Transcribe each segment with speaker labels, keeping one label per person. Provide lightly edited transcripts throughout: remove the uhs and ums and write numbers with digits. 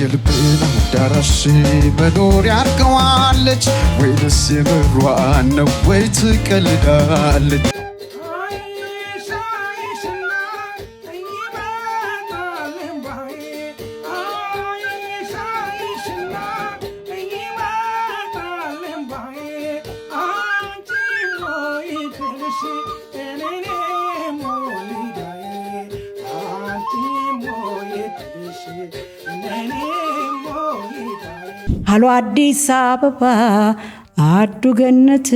Speaker 1: የልቤን አዳራሽ መኖር ያርገዋለች ወይስ የምሯን ነው ወይ ትቀልዳለች
Speaker 2: ሃሎ አዲስ አበባ አዱ ገነት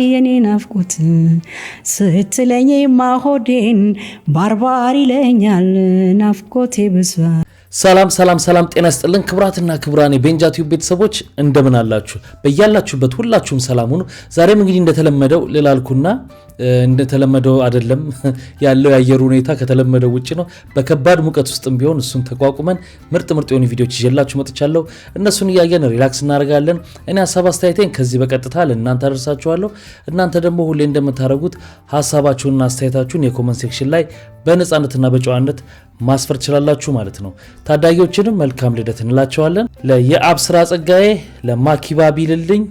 Speaker 2: የኔ ናፍቆት ስትለኝ ማሆዴን ባርባር ይለኛል ናፍቆቴ ብዛ
Speaker 3: ሰላም ጤና ይስጥልን ክብራትና ክብራኔ ቤንጃቲው ቤተሰቦች እንደምን አላችሁ በእያላችሁበት ሁላችሁም ሰላም ሁኑ ዛሬም እንግዲህ እንደተለመደው ልላልኩና እንደተለመደው አይደለም ያለው ያየሩ ሁኔታ ከተለመደው ውጪ ነው በከባድ ሙቀት ውስጥም ቢሆን እሱን ተቋቁመን ምርጥ የሆኑ ቪዲዮዎች ይዤላችሁ መጥቻለሁ እነሱን ያያየን ሪላክስ እናደርጋለን እኔ ሐሳብ አስተያየቴን ከዚህ በቀጥታ ለእናንተ አደርሳችኋለሁ እናንተ ደግሞ ሁሌ እንደምታደርጉት ሐሳባችሁንና አስተያየታችሁን የኮሜንት ሴክሽን ላይ በነጻነትና በጨዋነት ማስፈር ትችላላችሁ ማለት ነው ታዳጊዎችንም መልካም ልደት እንላቸዋለን ለየአብስራ ጸጋዬ ለማኪባ ቢልልኝ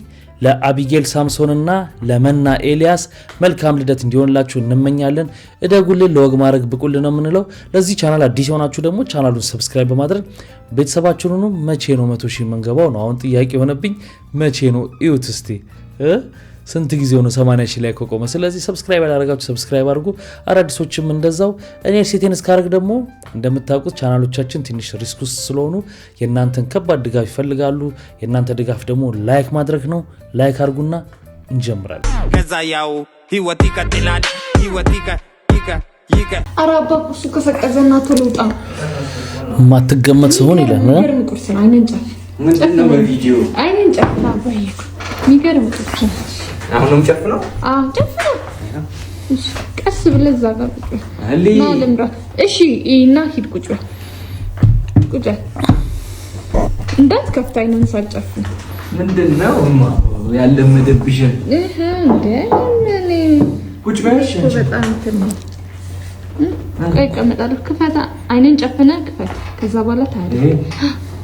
Speaker 3: ለአቢጌል ሳምሶንና ለመና ኤሊያስ መልካም ልደት እንዲሆንላችሁ እንመኛለን እደጉልን ለወግ ማድረግ ብቁልን ነው የምንለው ለዚህ ቻናል አዲስ ሆናችሁ ደግሞ ቻናሉን ሰብስክራይብ በማድረግ ቤተሰባችሁን ሁኑ መቼ ነው 100,000 መንገባው ነው አሁን ጥያቄ ሆነብኝ መቼ ነው እዩት እስቲ ስንት ጊዜው ነው 80,000 ላይ ቆቆመ ስለዚህ ሰብስክራይብ ያደረጋችሁ ሰብስክራይብ አድርጉ አራዲሶችም እንደዛው እኔ ሴቴን እስካረግ ደግሞ እንደምታውቁት ቻናሎቻችን ትንሽ ሪስኩስ ስለሆኑ የናንተን ከባድ ድጋፍ ይፈልጋሉ የናንተ ድጋፍ ደግሞ ላይክ ማድረግ ነው ላይክ አድርጉና እንጀምራለን
Speaker 4: ከዛ ያው ህይወት ይቀጥላል ህይወት ይቀ
Speaker 5: አራባኩሱ ከፈቀዘና ተሉጣ
Speaker 3: ማትገመት ሰሆን ይላል
Speaker 5: ነው ቁርስ አይነንጫ
Speaker 4: ምንድነው በቪዲዮ
Speaker 5: አይነንጫ ባባይኩ ሚገርም ቁርስ
Speaker 4: አሁንም ጨፍነው
Speaker 5: ጨፍነው እሺ ቀስ ብለህ እዛ ጋር ቁጭ ነው ለምራ እሺ እና ሂድ ቁጭ እንዳት ከፍታይ ነው ሳልጨፍን
Speaker 4: ምንድነው ያለመደብሽ
Speaker 5: እንዴ
Speaker 4: ቁጭ በልሽ
Speaker 5: በጣም ትንሽ ቆይ ቀመጣለሁ ክፈታ አይነን ጨፍና ክፈት ከዛ በኋላ ታዲያ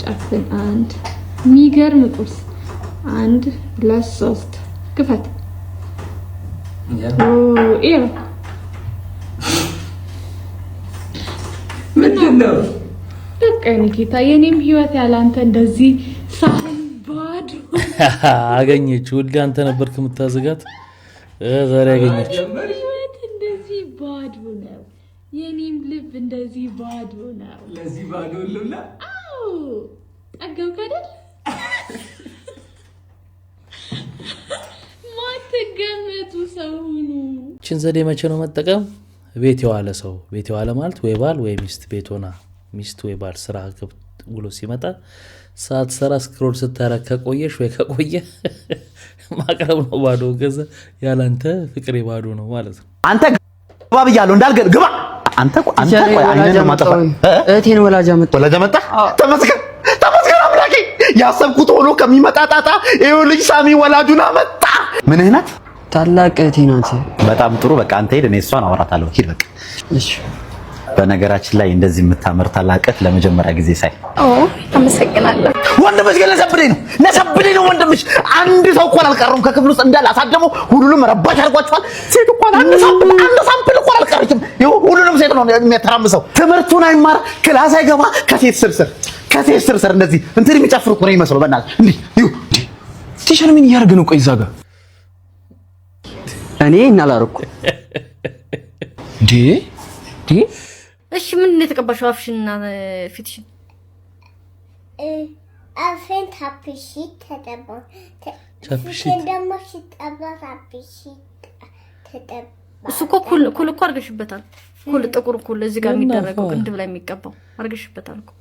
Speaker 5: ጨፍን አንድ ሚገርም ቁርስ 1 2 3 ክፈት ኢዮ
Speaker 4: ምንድነው
Speaker 5: በቃ ኒኪታ የኔም ህይወት ያላንተ እንደዚህ ሳባዱ
Speaker 3: አገኘች ወዲ አንተ ነበርክ የምታዘጋት ዛሬ አገኘች
Speaker 5: ህይወት እንደዚህ ባዱ ነው የኔም ልብ እንደዚህ ባዱ ነው
Speaker 4: ለዚህ ባዶ ልብላ
Speaker 5: አው ጠገብ ከደል ማትገመቱ ሰው ሁኑ
Speaker 3: ችን ዘዴ መቼ ነው መጠቀም ቤት የዋለ ሰው ቤት የዋለ ማለት ወይ ባል ወይ ሚስት ቤት ሆና ሚስት ወይ ባል ስራ ውሎ ሲመጣ ሰዓት ሰራ ስክሮል ስታረክ ከቆየሽ ወይ ከቆየ ማቅረብ ነው ባዶ ገዘ ያላንተ ፍቅሬ ባዶ ነው ማለት ነው
Speaker 6: አንተ ግባ ብያለሁ እንዳልገ ግባ አንተ ቆይ አይነን ማጠፋ
Speaker 7: እቴን ወላጃ መጣ
Speaker 6: ተመስገን አምላኬ ያሰብኩት ሆኖ ከሚመጣ ጣጣ ይሄው ልጅ ሳሚ ወላጁን አመጣ ምን አይነት
Speaker 7: ታላቅ እቴ ናት
Speaker 6: በጣም ጥሩ በቃ አንተ ሄድ እኔ እሷን አወራታለሁ ሂድ በቃ
Speaker 7: እሺ
Speaker 6: በነገራችን ላይ እንደዚህ የምታመር ታላቀት ለመጀመሪያ ጊዜ ሳይ
Speaker 5: አመሰግናለሁ
Speaker 6: ወንድምሽ ነሰብደኝ ነው ወንድምሽ አንድ ሰው እንኳን አልቀረም ከክፍል ውስጥ እንዳለ አሳደሙ ሁሉንም ረባሽ አድርጓቸዋል ሴት እንኳን አንድ ሳምፕል እንኳን አልቀረችም ሁሉንም ሴት ነው የሚያተራምሰው ትምህርቱን አይማር ክላስ አይገባ ከሴት ስር እንደዚህ እንትን የሚጨፍሩ እኮ ነው የሚመስለው በእናትህ እንዴ
Speaker 7: ቲሸር ምን ያርግ ነው ቆይ እዛ ጋር እኔ እናላረኩ ዲ
Speaker 8: እሺ ምን የተቀባሽው አፍሽንና ፊትሽን
Speaker 9: አፌን ታፕሺት ተጠባ እንደማሽ ተጠባ
Speaker 8: እሱ ኩል እኮ አርገሽበታል ኩል ጥቁር ኩል እዚህ ጋር የሚደረገው ቅንድብ ላይ የሚቀባው አርገሽበታል እኮ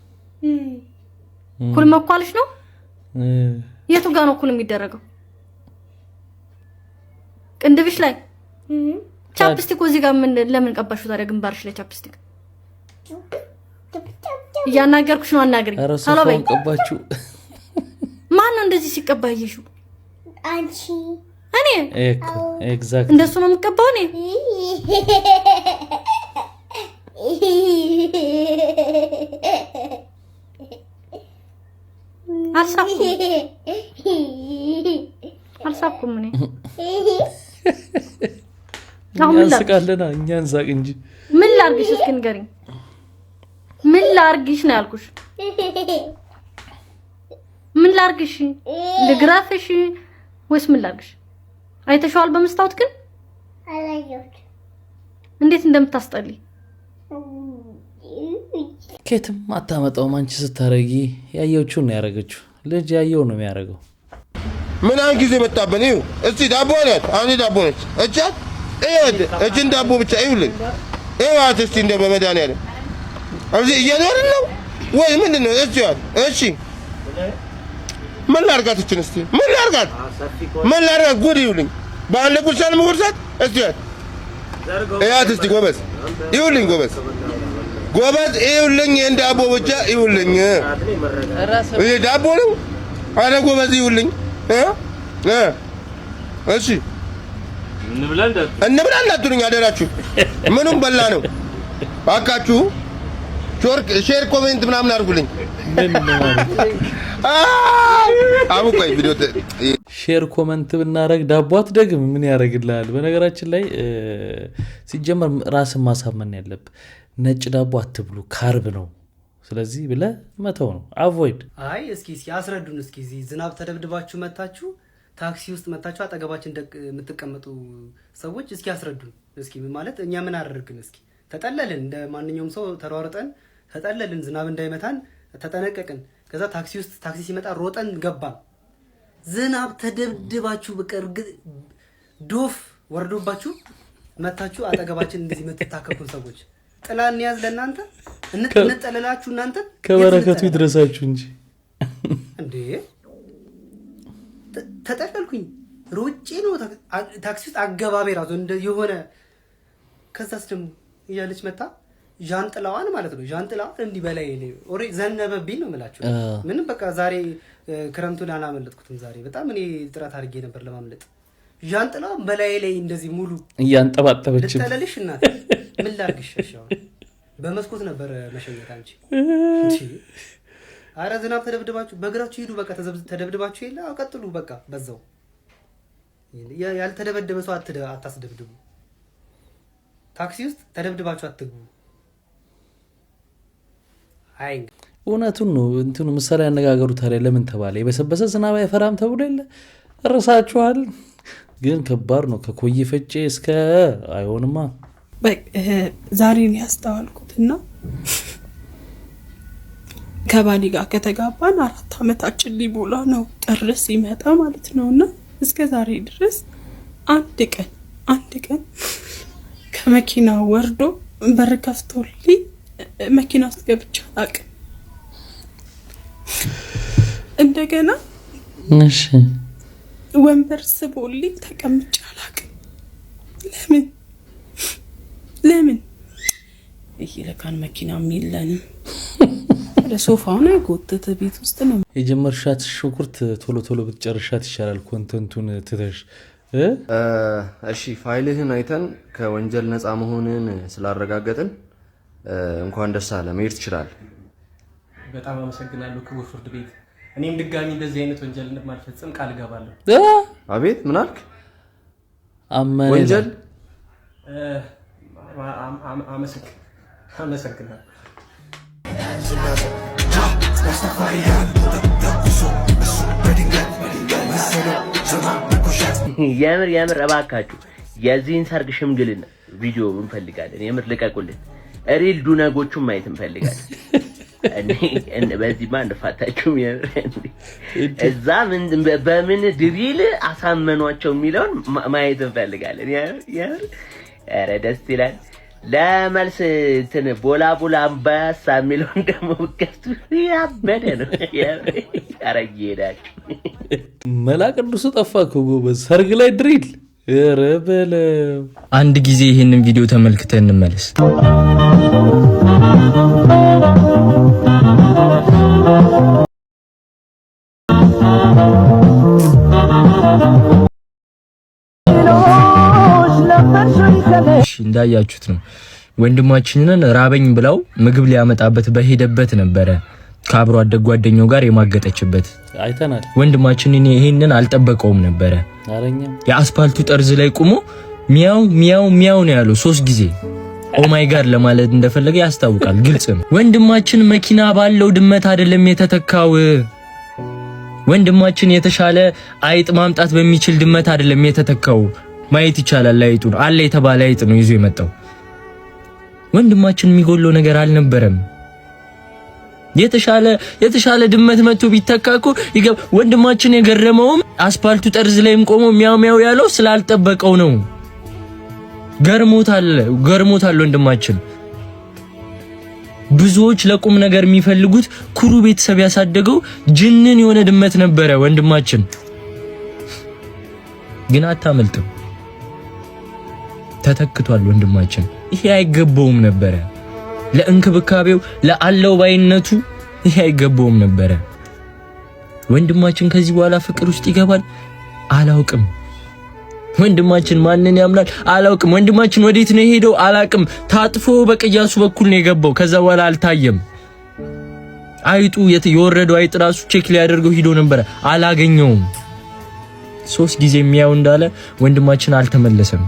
Speaker 8: ኩል መኳልሽ ነው የቱ ጋር ነው ኩል የሚደረገው ቅንድብሽ ላይ ቻፕስቲክ እዚህ ጋር ምን ለምን ቀባሽው ታዲያ ግንባርሽ ላይ ቻፕስቲክ ያናገርኩሽ ነው አናግሪ
Speaker 3: ሃሎ በይ ቀባችሁ
Speaker 8: ማን ነው እንደዚህ ሲቀባየሹ
Speaker 9: አንቺ
Speaker 8: እኔ
Speaker 3: ኤግዛክት
Speaker 8: እንደሱ ነው የምቀባው እኔ አልሳኩም እኔ
Speaker 3: ያስቃለና እኛን ሳቅ እንጂ
Speaker 8: ምን ላርግሽ? እስኪ ንገሪኝ። ምን ላርግሽ ነው ያልኩሽ? ምን ላርግሽ? ልግራፍሽ ወይስ ምን ላርግሽ? አይተሽዋል በመስታወት ግን?
Speaker 9: አላየሁት።
Speaker 8: እንዴት እንደምታስጠሊ
Speaker 3: ከየትም አታመጣውም። አንቺ ስታረጊ ያየችውን ነው ያረገችው። ልጅ ያየው ነው የሚያረገው።
Speaker 10: ምን አን ጊዜ መጣበን ይው እስቲ ዳቦ ነች። አንዴ ዳቦ ነች። እቻት እችን ዳቦ ብቻ ይውልኝ። እዋት እስቲ እንደ በመድኃኒዓለም እዚህ እየኖርን ነው ወይ ምንድን ነው? እሺ ምን ላድርጋት? እችን እስቲ ምን ላድርጋት? ጉድ ይውልኝ። በአንድ ጉርሻን ምጉርሳት እስቲ እያት እስቲ ጎበዝ ይውልኝ። ጎበዝ ይውልኝ። ይህን ዳቦ ብቻ ይውልኝ። ይህ ዳቦ ነው። አረ ጎበዝ ይውልኝ። እሺ እንብላ እንዳትሉኝ አደራችሁ። ምኑም በላ ነው ባካችሁ። ሼር ኮሜንት ምናምን አድርጉልኝ። አቡቆይ ቪዲዮ
Speaker 3: ሼር ኮሜንት ብናረግ ዳቦ አትደግም ምን ያረግልሃል? በነገራችን ላይ ሲጀመር ራስን ማሳመን ያለብህ ነጭ ዳቦ አትብሉ ካርብ ነው። ስለዚህ ብለ መተው ነው አቮይድ።
Speaker 11: አይ እስኪ አስረዱን። እስኪ እዚህ ዝናብ ተደብድባችሁ መታችሁ ታክሲ ውስጥ መታችሁ አጠገባችን የምትቀመጡ ሰዎች እስኪ አስረዱን። እስኪ ማለት እኛ ምን አደረግን? እስኪ ተጠለልን፣ እንደ ማንኛውም ሰው ተሯርጠን ተጠለልን፣ ዝናብ እንዳይመታን ተጠነቀቅን። ከዛ ታክሲ ውስጥ ታክሲ ሲመጣ ሮጠን ገባን። ዝናብ ተደብድባችሁ በቀርግ ዶፍ ወርዶባችሁ መታችሁ አጠገባችን እንደዚህ የምትታከኩን ሰዎች ጥላ እንያዝ ለእናንተ እንጠለላችሁ። እናንተ
Speaker 3: ከበረከቱ ይድረሳችሁ እንጂ
Speaker 11: እንዴ ተጠለልኩኝ። ሮጬ ነው ታክሲ ውስጥ አገባቤ ራሱ እንደ የሆነ ከዛስ ደግሞ እያለች መታ ዣንጥላዋን ማለት ነው። ዣንጥላዋን እንዲህ በላይ ኦሬ ዘነበብኝ ነው የምላችሁ። ምንም በቃ ዛሬ ክረምቱን አላመለጥኩትም። ዛሬ በጣም እኔ ጥረት አድርጌ ነበር ለማምለጥ። ዣንጥላዋን በላይ ላይ እንደዚህ ሙሉ
Speaker 3: እያንጠባጠበች
Speaker 11: ልጠለልሽ እናት ምን ላድርግሽ? በመስኮት ነበር መሸኘት አንቺ። አረ ዝናብ ተደብድባችሁ በእግራችሁ ሂዱ። በቃ ተደብድባችሁ የለ ቀጥሉ። በቃ በዛው ያልተደበደበ ሰው አታስደብድቡ። ታክሲ ውስጥ ተደብድባችሁ አትግቡ። አይ
Speaker 3: እውነቱን ነው። እንትኑ ምሳሌ ያነጋገሩ ታዲያ ለምን ተባለ? የበሰበሰ ዝናብ አይፈራም ተብሎ የለ እረሳችኋል። ግን ከባድ ነው። ከኮዬ ፈጬ እስከ አይሆንማ።
Speaker 12: ዛሬን ያስተዋልኩትና ከባሊ ጋር ከተጋባን 4 ዓመታችን ሊሞላ ነው። ጥር ሲመጣ ማለት ነውና እስከ ዛሬ ድረስ አንድ ቀን ከመኪና ወርዶ በር ከፍቶልኝ መኪና ውስጥ ገብቼ አላውቅም። እንደገና
Speaker 3: እሺ
Speaker 12: ወንበር ስቦልኝ ተቀምጬ አላውቅም። ለምን ይሄ ለካን መኪና የሚለንም ለሶፋውን አይጎተተ ቤት ውስጥ ነው
Speaker 3: የጀመርሻት ሽንኩርት ቶሎ ብትጨርሻት ይሻላል። ኮንተንቱን ትተሽ
Speaker 7: እሺ ፋይልህን አይተን ከወንጀል ነፃ መሆንን ስላረጋገጥን እንኳን ደስ አለ። መሄድ ትችላለህ።
Speaker 11: በጣም አመሰግናለሁ ክቡር ፍርድ ቤት። እኔም ድጋሚ እንደዚህ አይነት ወንጀል እንደማልፈጽም ቃል እገባለሁ።
Speaker 7: አቤት ምን አልክ?
Speaker 3: ወንጀል
Speaker 11: አመሰግናለሁ።
Speaker 13: የምር እባካችሁ የዚህን ሰርግ ሽምግልና ቪዲዮ እንፈልጋለን። የምር ልቀቁልን። ሪል ዱነጎቹን ማየት እንፈልጋለን። በዚህ ማን ፋታችሁ እዛ በምን ድሪል አሳመኗቸው የሚለውን ማየት እንፈልጋለን። የምር ኧረ ደስ ይላል። ለመልስ እንትን ቦላ አምባሳ የሚለውን ደግሞ ብከፍቱ ያበደ ነው። ኧረ እየሄዳችሁ
Speaker 3: መላ ቅዱስ ጠፋ እኮ ጎበዝ። ሰርግ ላይ ድሪል። ኧረ በለው።
Speaker 14: አንድ ጊዜ ይህንን ቪዲዮ ተመልክተን እንመለስ። እንዳያችሁት ነው ወንድማችንን ራበኝ ብለው ምግብ ሊያመጣበት በሄደበት ነበረ ከአብሮ አደግ ጓደኛው ጋር የማገጠችበት
Speaker 3: አይተናል።
Speaker 14: ወንድማችን ይሄንን አልጠበቀውም ነበረ።
Speaker 3: አረኛ
Speaker 14: የአስፓልቱ ጠርዝ ላይ ቆሞ ሚያው ሚያው ሚያው ነው ያለው 3 ጊዜ። ኦ ማይ ጋድ ለማለት እንደፈለገ ያስታውቃል። ግልጽ ነው። ወንድማችን መኪና ባለው ድመት አይደለም የተተካው። ወንድማችን የተሻለ አይጥ ማምጣት በሚችል ድመት አይደለም የተተካው። ማየት ይቻላል። አይጡን አለ የተባለ አይጥ ነው ይዞ የመጣው። ወንድማችን የሚጎለው ነገር አልነበረም። የተሻለ ድመት መጥቶ ቢተካኩ ወንድማችን የገረመውም አስፓልቱ ጠርዝ ላይም ቆሞ ሚያው ሚያው ያለው ስላልጠበቀው ነው። ገርሞታል ወንድማችን። ብዙዎች ለቁም ነገር የሚፈልጉት ኩሩ ቤተሰብ ያሳደገው ጅንን የሆነ ድመት ነበረ ወንድማችን። ግን አታመልጥም። ተተክቷል ወንድማችን። ይሄ አይገባውም ነበረ። ለእንክብካቤው ለአለው ባይነቱ ይሄ አይገባውም ነበረ። ወንድማችን ከዚህ በኋላ ፍቅር ውስጥ ይገባል አላውቅም። ወንድማችን ማንን ያምናል አላውቅም። ወንድማችን ወዴት ነው የሄደው አላውቅም። ታጥፎ በቅያሱ በኩል ነው የገባው። ከዛ በኋላ አልታየም። አይጡ የወረደው አይጥ ራሱ ቼክ ሊያደርገው ሄዶ ነበር፣ አላገኘውም። 3 ጊዜ የሚያው እንዳለ ወንድማችን አልተመለሰም።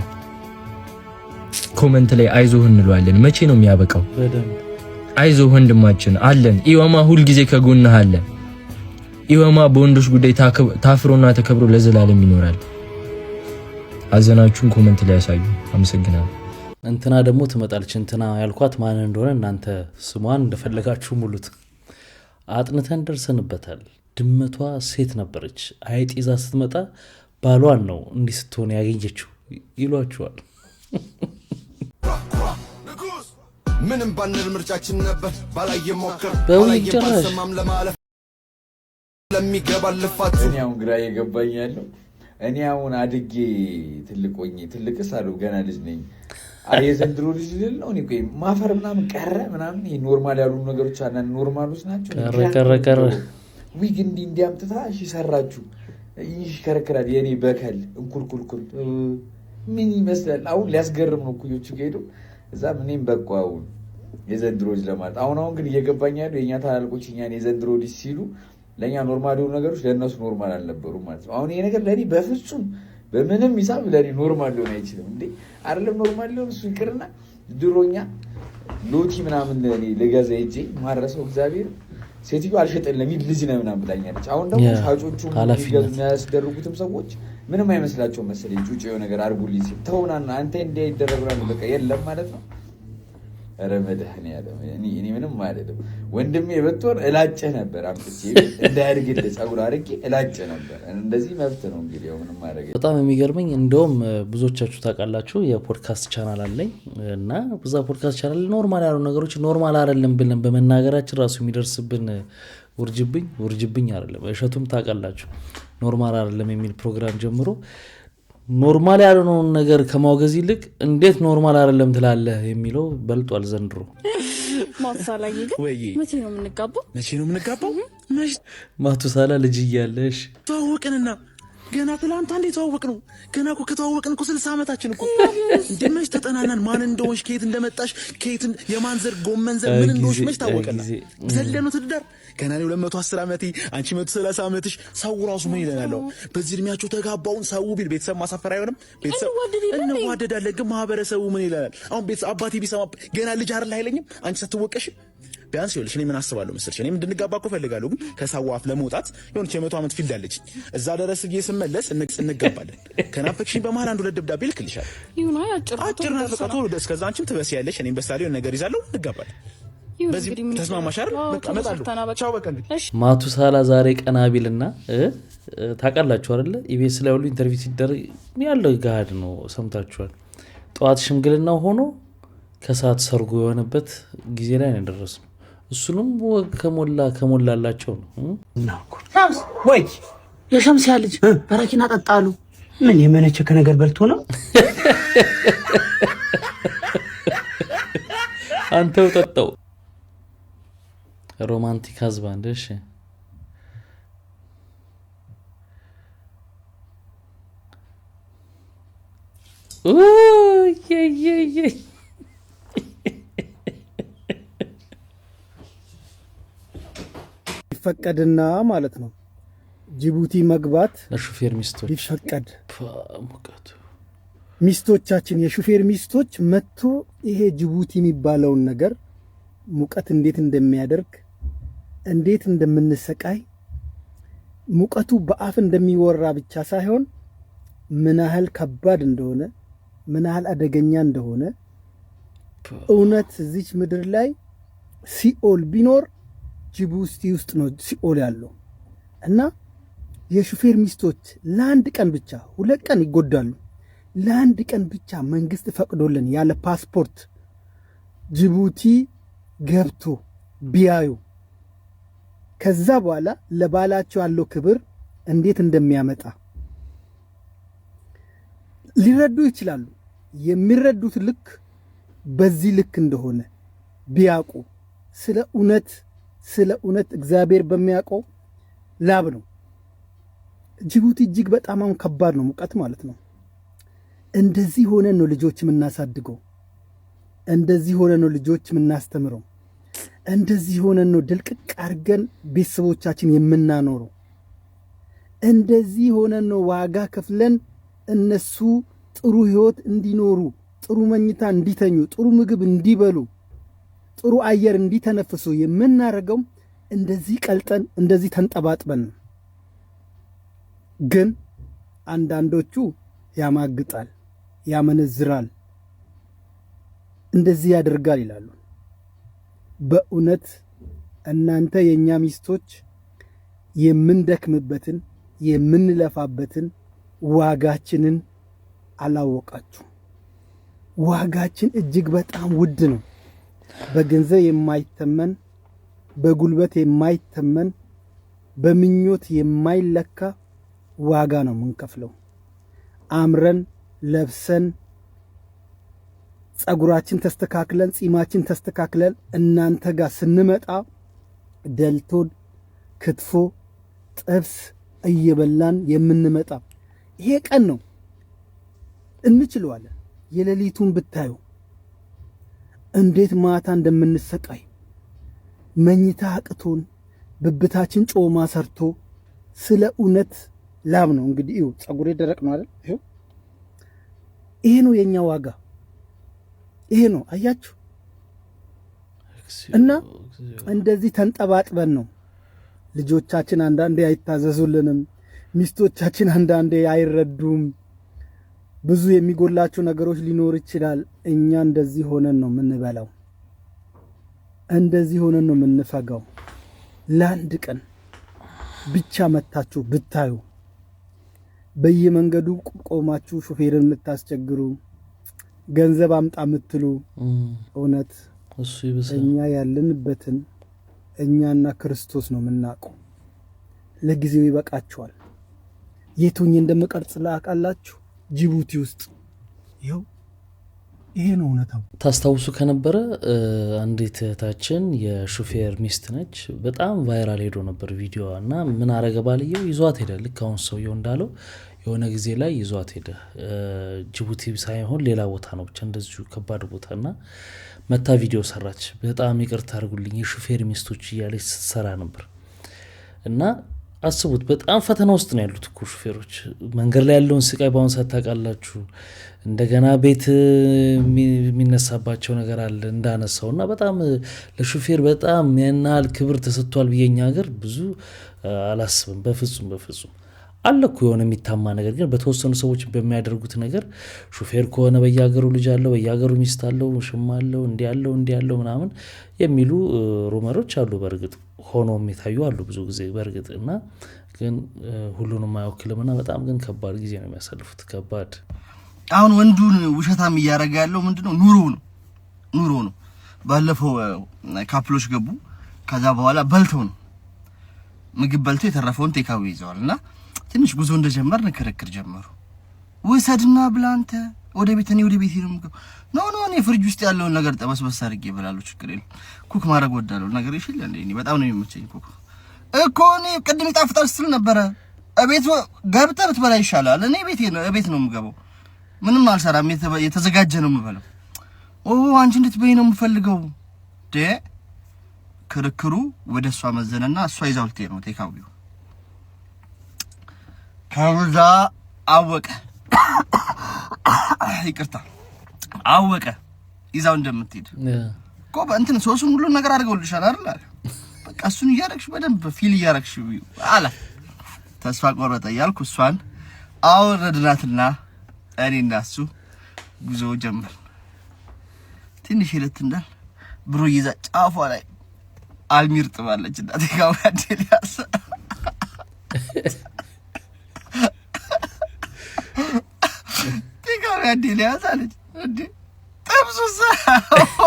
Speaker 14: ኮሜንት ላይ አይዞህ እንለዋለን። መቼ ነው የሚያበቃው? አይዞህ ወንድማችን አለን። ኢዋማ ሁል ጊዜ ከጎንህ አለ። ኢዋማ በወንዶች ጉዳይ ታፍሮና ተከብሮ ለዘላለም ይኖራል። አዘናችሁን ኮሜንት ላይ ያሳዩ። አመሰግናለሁ።
Speaker 3: እንትና ደግሞ ትመጣለች። እንትና ያልኳት ማን እንደሆነ እናንተ ስሟን እንደፈለጋችሁ ሙሉት። አጥንተን ደርሰንበታል። ድመቷ ሴት ነበረች። አይጥ ይዛ ስትመጣ ባሏን ነው እንዲህ ስትሆን ያገኘችው ይሏችኋል።
Speaker 15: ምንም ባንል ምርጫችን ነበር ባላየ ሞከር
Speaker 3: ባላየ ባሰማም
Speaker 15: ለማለፍ ለሚገባ ልፋት
Speaker 16: እኔ አሁን ግራ የገባኝ ያለው እኔ አሁን አድጌ ትልቅ ሆኜ ትልቅስ አለው ገና ልጅ ነኝ። የዘንድሮ ልጅ ልል ነው። እኔ ቆይ ማፈር ምናምን ቀረ ምናምን ይሄ ኖርማል ያሉ ነገሮች አንዳንድ ኖርማሎች ናቸው።
Speaker 3: ቀረ
Speaker 16: ዊግ እንዲያምጥታ እሺ ሰራችሁ ይሽከረከራል። የኔ በከል እንኩልኩልኩል ምን ይመስላል? አሁን ሊያስገርም ነው ኩዮቹ ሄዶ እዛ ምንም በቃው የዘንድሮ ልጅ ለማለት አሁን ግን እየገባኝ ያለው የኛ ታላልቆች እኛን የዘንድሮ ልጅ ሲሉ ለኛ ኖርማል የሆኑ ነገሮች ለነሱ ኖርማል አልነበሩም ማለት ነው። አሁን ይሄ ነገር ለኔ በፍጹም በምንም ሂሳብ ለኔ ኖርማል ሊሆን አይችልም። እንዴ አይደለም ኖርማል ሊሆን እሱ ይቅርና ድሮኛ ሎቲ ምናምን ለኔ ለገዛ ሄጄ ማረሰው እግዚአብሔር ሴትዮ አልሸጠልም ይል ልጅ ነው ምናምን ብላኛለች። አሁን ደግሞ ሻጮቹ የሚያስደርጉትም ሰዎች ምንም አይመስላቸው መሰለኝ ጩጭ የሆነ ነገር አርጉልኝ ሲል ተውናና አንተ እንዲያ ይደረግራል በቃ የለም ማለት ነው። ኧረ መድኃኒዓለም እኔ ምንም አይደለም ወንድሜ ብትወር እላጭህ ነበር አምጥቼ እንዳያድግልህ ፀጉር አድርጌ እላጭህ ነበር። እንደዚህ መብት ነው እንግዲህ ምንም ማድረግ።
Speaker 3: በጣም የሚገርመኝ እንደውም ብዙዎቻችሁ ታውቃላችሁ የፖድካስት ቻናል አለኝ እና በዛ ፖድካስት ቻናል ኖርማል ያሉ ነገሮች ኖርማል አይደለም ብለን በመናገራችን ራሱ የሚደርስብን ውርጅብኝ አይደለም። እሸቱም ታውቃላችሁ ኖርማል አይደለም የሚል ፕሮግራም ጀምሮ ኖርማል ያልሆነውን ነገር ከማውገዝ ይልቅ እንዴት ኖርማል አይደለም ትላለህ የሚለው በልጧል ዘንድሮ።
Speaker 8: ማቱሳላ መቼ ነው የምንጋባው?
Speaker 3: ማቱሳላ ልጅ እያለሽ
Speaker 6: ተዋወቅንና ገና ትላንት አንዴ ተዋወቅ ነው። ገና እኮ ከተዋወቅን እኮ 60 ዓመታችን እኮ እንደመች ተጠናናን። ማን እንደሆንሽ ከየት እንደመጣሽ ከየት የማን ዘር ጎመን ዘር ምን እንደሆንሽ መች ታወቀና ዘለኑ ትዳር ገና ነው 210 ዓመቴ አንቺ 130 ዓመትሽ። ሰው ራሱ ምን ይለናል? በዚህ እድሜያቸው ተጋባውን ሰው ቢል ቤተሰብ ማሳፈር አይሆንም። ቤተሰብ እንዋደዳለን ግን ማህበረሰቡ ምን ይለናል? አሁን ቤተሰብ አባቴ ቢሰማ ገና ልጅ አይደል አይለኝም? አንቺ ሳትወቀሽ ቢያንስ ይኸውልሽ እኔ ምን አስባለሁ መሰለሽ እኔም እንድንጋባ እኮ ፈልጋለሁ። ግን ከሰው አፍ ለመውጣት የሆነች የ100 ዓመት ፊልድ አለች። እዛ ድረስ ስመለስ እንጋባለን። ከናፈቅሽኝ በመሀል 1-2 ደብዳቤ ልክልሻለሁ።
Speaker 8: ይሁን አጭር
Speaker 6: ናት በቃ ቶሎ እስከዛ አንቺም ትበስያለሽ እኔም በሳሌ ነገር ይዛለሁ እንጋባለን። በዚህ ተስማማሽ አይደል? በቃ እመጣለሁ። ቻው በቃ እንግዲህ
Speaker 3: ማቱሳላ ዛሬ ቀና ቢልና ታውቃላችሁ አይደለ? ኢቢኤስ ላይ ሁሉ ኢንተርቪው ሲደረግ ያለው ጋድ ነው ሰምታችኋል። ጠዋት ሽምግልናው ሆኖ ከሰዓት ሰርጉ የሆነበት ጊዜ ላይ ነው የደረስነው። እሱንም ከሞላላቸው ነው።
Speaker 11: ሻምስ ወይ የሸምስ ያልጅ በረኪና ጠጣሉ። ምን የመነቸከ ነገር በልቶ ነው?
Speaker 3: አንተው ጠጣው። ሮማንቲክ ሀዝባንድ እሺ
Speaker 17: ቢፈቀድና ማለት ነው ጅቡቲ መግባት
Speaker 3: ለሹፌር ሚስቶች
Speaker 17: ቢፈቀድ
Speaker 3: ሙቀቱ
Speaker 17: ሚስቶቻችን የሹፌር ሚስቶች መጥቶ ይሄ ጅቡቲ የሚባለውን ነገር ሙቀት እንዴት እንደሚያደርግ እንዴት እንደምንሰቃይ ሙቀቱ በአፍ እንደሚወራ ብቻ ሳይሆን ምን ያህል ከባድ እንደሆነ ምን ያህል አደገኛ እንደሆነ እውነት እዚች ምድር ላይ ሲኦል ቢኖር ጅቡቲ ውስጥ ነው ሲኦል ያለው እና የሹፌር ሚስቶች ለአንድ ቀን ብቻ 2 ቀን ይጎዳሉ ለአንድ ቀን ብቻ መንግስት ፈቅዶልን ያለ ፓስፖርት ጅቡቲ ገብቶ ቢያዩ ከዛ በኋላ ለባላቸው ያለው ክብር እንዴት እንደሚያመጣ ሊረዱ ይችላሉ የሚረዱት ልክ በዚህ ልክ እንደሆነ ቢያውቁ ስለ እውነት እግዚአብሔር በሚያውቀው ላብ ነው ጅቡቲ እጅግ በጣም ከባድ ነው ሙቀት ማለት ነው እንደዚህ ሆነን ነው ልጆች የምናሳድገው እንደዚህ ሆነን ነው ልጆች የምናስተምረው እንደዚህ ሆነን ነው ድልቅቅ አርገን ቤተሰቦቻችን የምናኖረው እንደዚህ ሆነን ነው ዋጋ ከፍለን እነሱ ጥሩ ህይወት እንዲኖሩ ጥሩ መኝታ እንዲተኙ ጥሩ ምግብ እንዲበሉ ጥሩ አየር እንዲተነፍሱ የምናረገው እንደዚህ ቀልጠን እንደዚህ ተንጠባጥበን ግን አንዳንዶቹ ያማግጣል ያመነዝራል እንደዚህ ያደርጋል ይላሉ በእውነት እናንተ የኛ ሚስቶች የምንደክምበትን የምንለፋበትን ዋጋችንን አላወቃችሁ ዋጋችን እጅግ በጣም ውድ ነው በገንዘብ የማይተመን በጉልበት የማይተመን በምኞት የማይለካ ዋጋ ነው የምንከፍለው አምረን ለብሰን ጸጉራችን ተስተካክለን ጺማችን ተስተካክለን እናንተ ጋር ስንመጣ ደልቶን ክትፎ ጥብስ እየበላን የምንመጣ ይሄ ቀን ነው እንችላለን የሌሊቱን ብታዩ እንዴት ማታ እንደምንሰቃይ መኝታ አቅቶን ብብታችን ጮማ ሰርቶ ስለ እውነት ላብ ነው እንግዲህ ይው ጸጉሬ ደረቅ ነው አይደል ይሄ ነው የኛ ዋጋ ይሄ ነው አያችሁ እና እንደዚህ ተንጠባጥበን ነው ልጆቻችን አንዳንዴ አይታዘዙልንም ሚስቶቻችን አንዳንዴ አይረዱም ብዙ የሚጎላቸው ነገሮች ሊኖር ይችላል እኛ እንደዚህ ሆነን ነው የምንበላው እንደዚህ ሆነን ነው የምንፈጋው ለአንድ ቀን ብቻ መታችሁ ብታዩ በየመንገዱ ቆማችሁ ሹፌርን የምታስቸግሩ ገንዘብ አምጣ የምትሉ እውነት
Speaker 3: እሱ ይብሳል
Speaker 17: እኛ ያለንበትን እኛና ክርስቶስ ነው የምናውቀው ለጊዜው ይበቃችኋል የቱኝ እንደምቀርጽ ላቃላችሁ ጅቡቲ ውስጥ ይሄ ነው እውነታው
Speaker 3: ታስታውሱ ከነበረ አንዲት እህታችን የሹፌር ሚስት ነች በጣም ቫይራል ሄዶ ነበር ቪዲዮዋ እና ምን አረገ ባልየው ይዟት ሄደ ልክ አሁን ሰውየው እንዳለው የሆነ ጊዜ ላይ ይዟት ሄደ ጅቡቲ ሳይሆን ሌላ ቦታ ነው ብቻ እንደዚሁ ከባድ ቦታና መታ ቪዲዮ ሰራች በጣም ይቅርታ አድርጉልኝ የሹፌር ሚስቶች እያለች ስትሰራ ነበር እና አስቡት በጣም ፈተና ውስጥ ነው ያሉት እኮ ሹፌሮች መንገድ ላይ ያለውን ስቃይ ባሁን ሳታውቃላችሁ እንደገና ቤት የሚነሳባቸው ነገር አለ እንዳነሳውና በጣም ለሹፌር በጣም ያናል ክብር ተሰጥቷል በየኛ ሀገር ብዙ አላስብም በፍጹም አለኩ የሆነ የሚታማ ነገር ግን በተወሰኑ ሰዎች በሚያደርጉት ነገር ሹፌር ከሆነ በየሀገሩ ልጅ አለው በየሀገሩ ሚስት አለው ሽማ አለው እንዲያለው ምናምን የሚሉ ሩመሮች አሉ በርግጥ ሆኖ የሚታዩ አሉ ብዙ ጊዜ በርግጥ እና ግን ሁሉንም አይወክልምና በጣም ግን ከባድ ጊዜ ነው የሚያሳልፉት ከባድ
Speaker 6: አሁን ወንዱን ውሸታም እያረጋ ያለው ምንድነው ኑሮ ነው ባለፈው ካፕሎች ገቡ ከዛ በኋላ በልተው ነው ምግብ በልተው የተረፈውን ቴካዊ ይዘዋልና ትንሽ ጉዞ እንደጀመርን ክርክር ጀመሩ ወሰድና ብላንተ ወደ ቤት ነው ኖ እኔ ፍሪጅ ውስጥ ያለውን ነገር ጠበስበስ አድርጌ እበላለሁ ችግር የለም ኩክ ማድረግ ወዳለው ነገር ይሽል እንዴ እኔ በጣም ነው የሚመቸኝ ኩክ እኮ እኔ ቅድም ይጣፍጣል ስትል ነበር እቤት ገብተህ ብትበላ ይሻላል እኔ ቤት ነው የምገባው ምንም አልሰራም የተዘጋጀ ነው የምበላው አንቺ እንድትበይ ነው የምፈልገው ክርክሩ ወደ እሷ መዘነና እሷ ይዛው ልትሄድ ነው ቴካዊው ከዛ አወቀ ይቅርታ አወቀ ይዛው እንደምትሄድ እኮ በእንትን ሶሱን ሁሉ ነገር አድርገውልሻል አይደል በቃ እሱን እያረግሽ በደንብ ፊል እያረግሽ አላ ተስፋ ቆረጠ ያልኩ እሷን አወረድናትና እኔና እሱ ጉዞ ጀመር ትንሽ ሄደት እንዳል ብሩ ይዛ ጫፏ ላይ አልሚር ጥባለች እና ቴካዊ አዴልያስ ቴካዊ አዴልያስ አለች እንዴ ጥብሱስ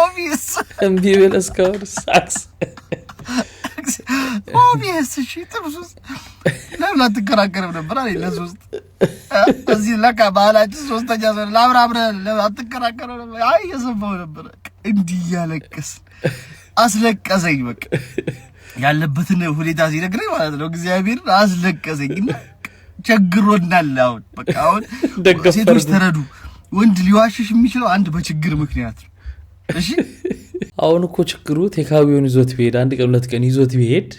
Speaker 6: ኦቢስ
Speaker 3: እንዴ በለስካው ሳክስ
Speaker 6: ኦቢስ እሺ ጥብሱስ ለምን አትከራከርም ነበር አለ ለሶስት እዚህ ለካ ባህላችን ሶስተኛ ሰው ለአብራብረ አትከራከረው ነበር አይ የሰማው ነበር እንዲህ ያለቀስ አስለቀሰኝ በቃ ያለበትን ሁኔታ ሲነግረኝ ማለት ነው እግዚአብሔር አስለቀሰኝና ቸግሮናል አሁን በቃ አሁን ሴቶች ተረዱ ወንድ ሊዋሽሽ የሚችለው አንድ በችግር ምክንያት ነው እሺ
Speaker 3: አሁን እኮ ችግሩ ቴካዊውን ይዞት ቢሄድ አንድ ቀን ሁለት ቀን ይዞት ቢሄድ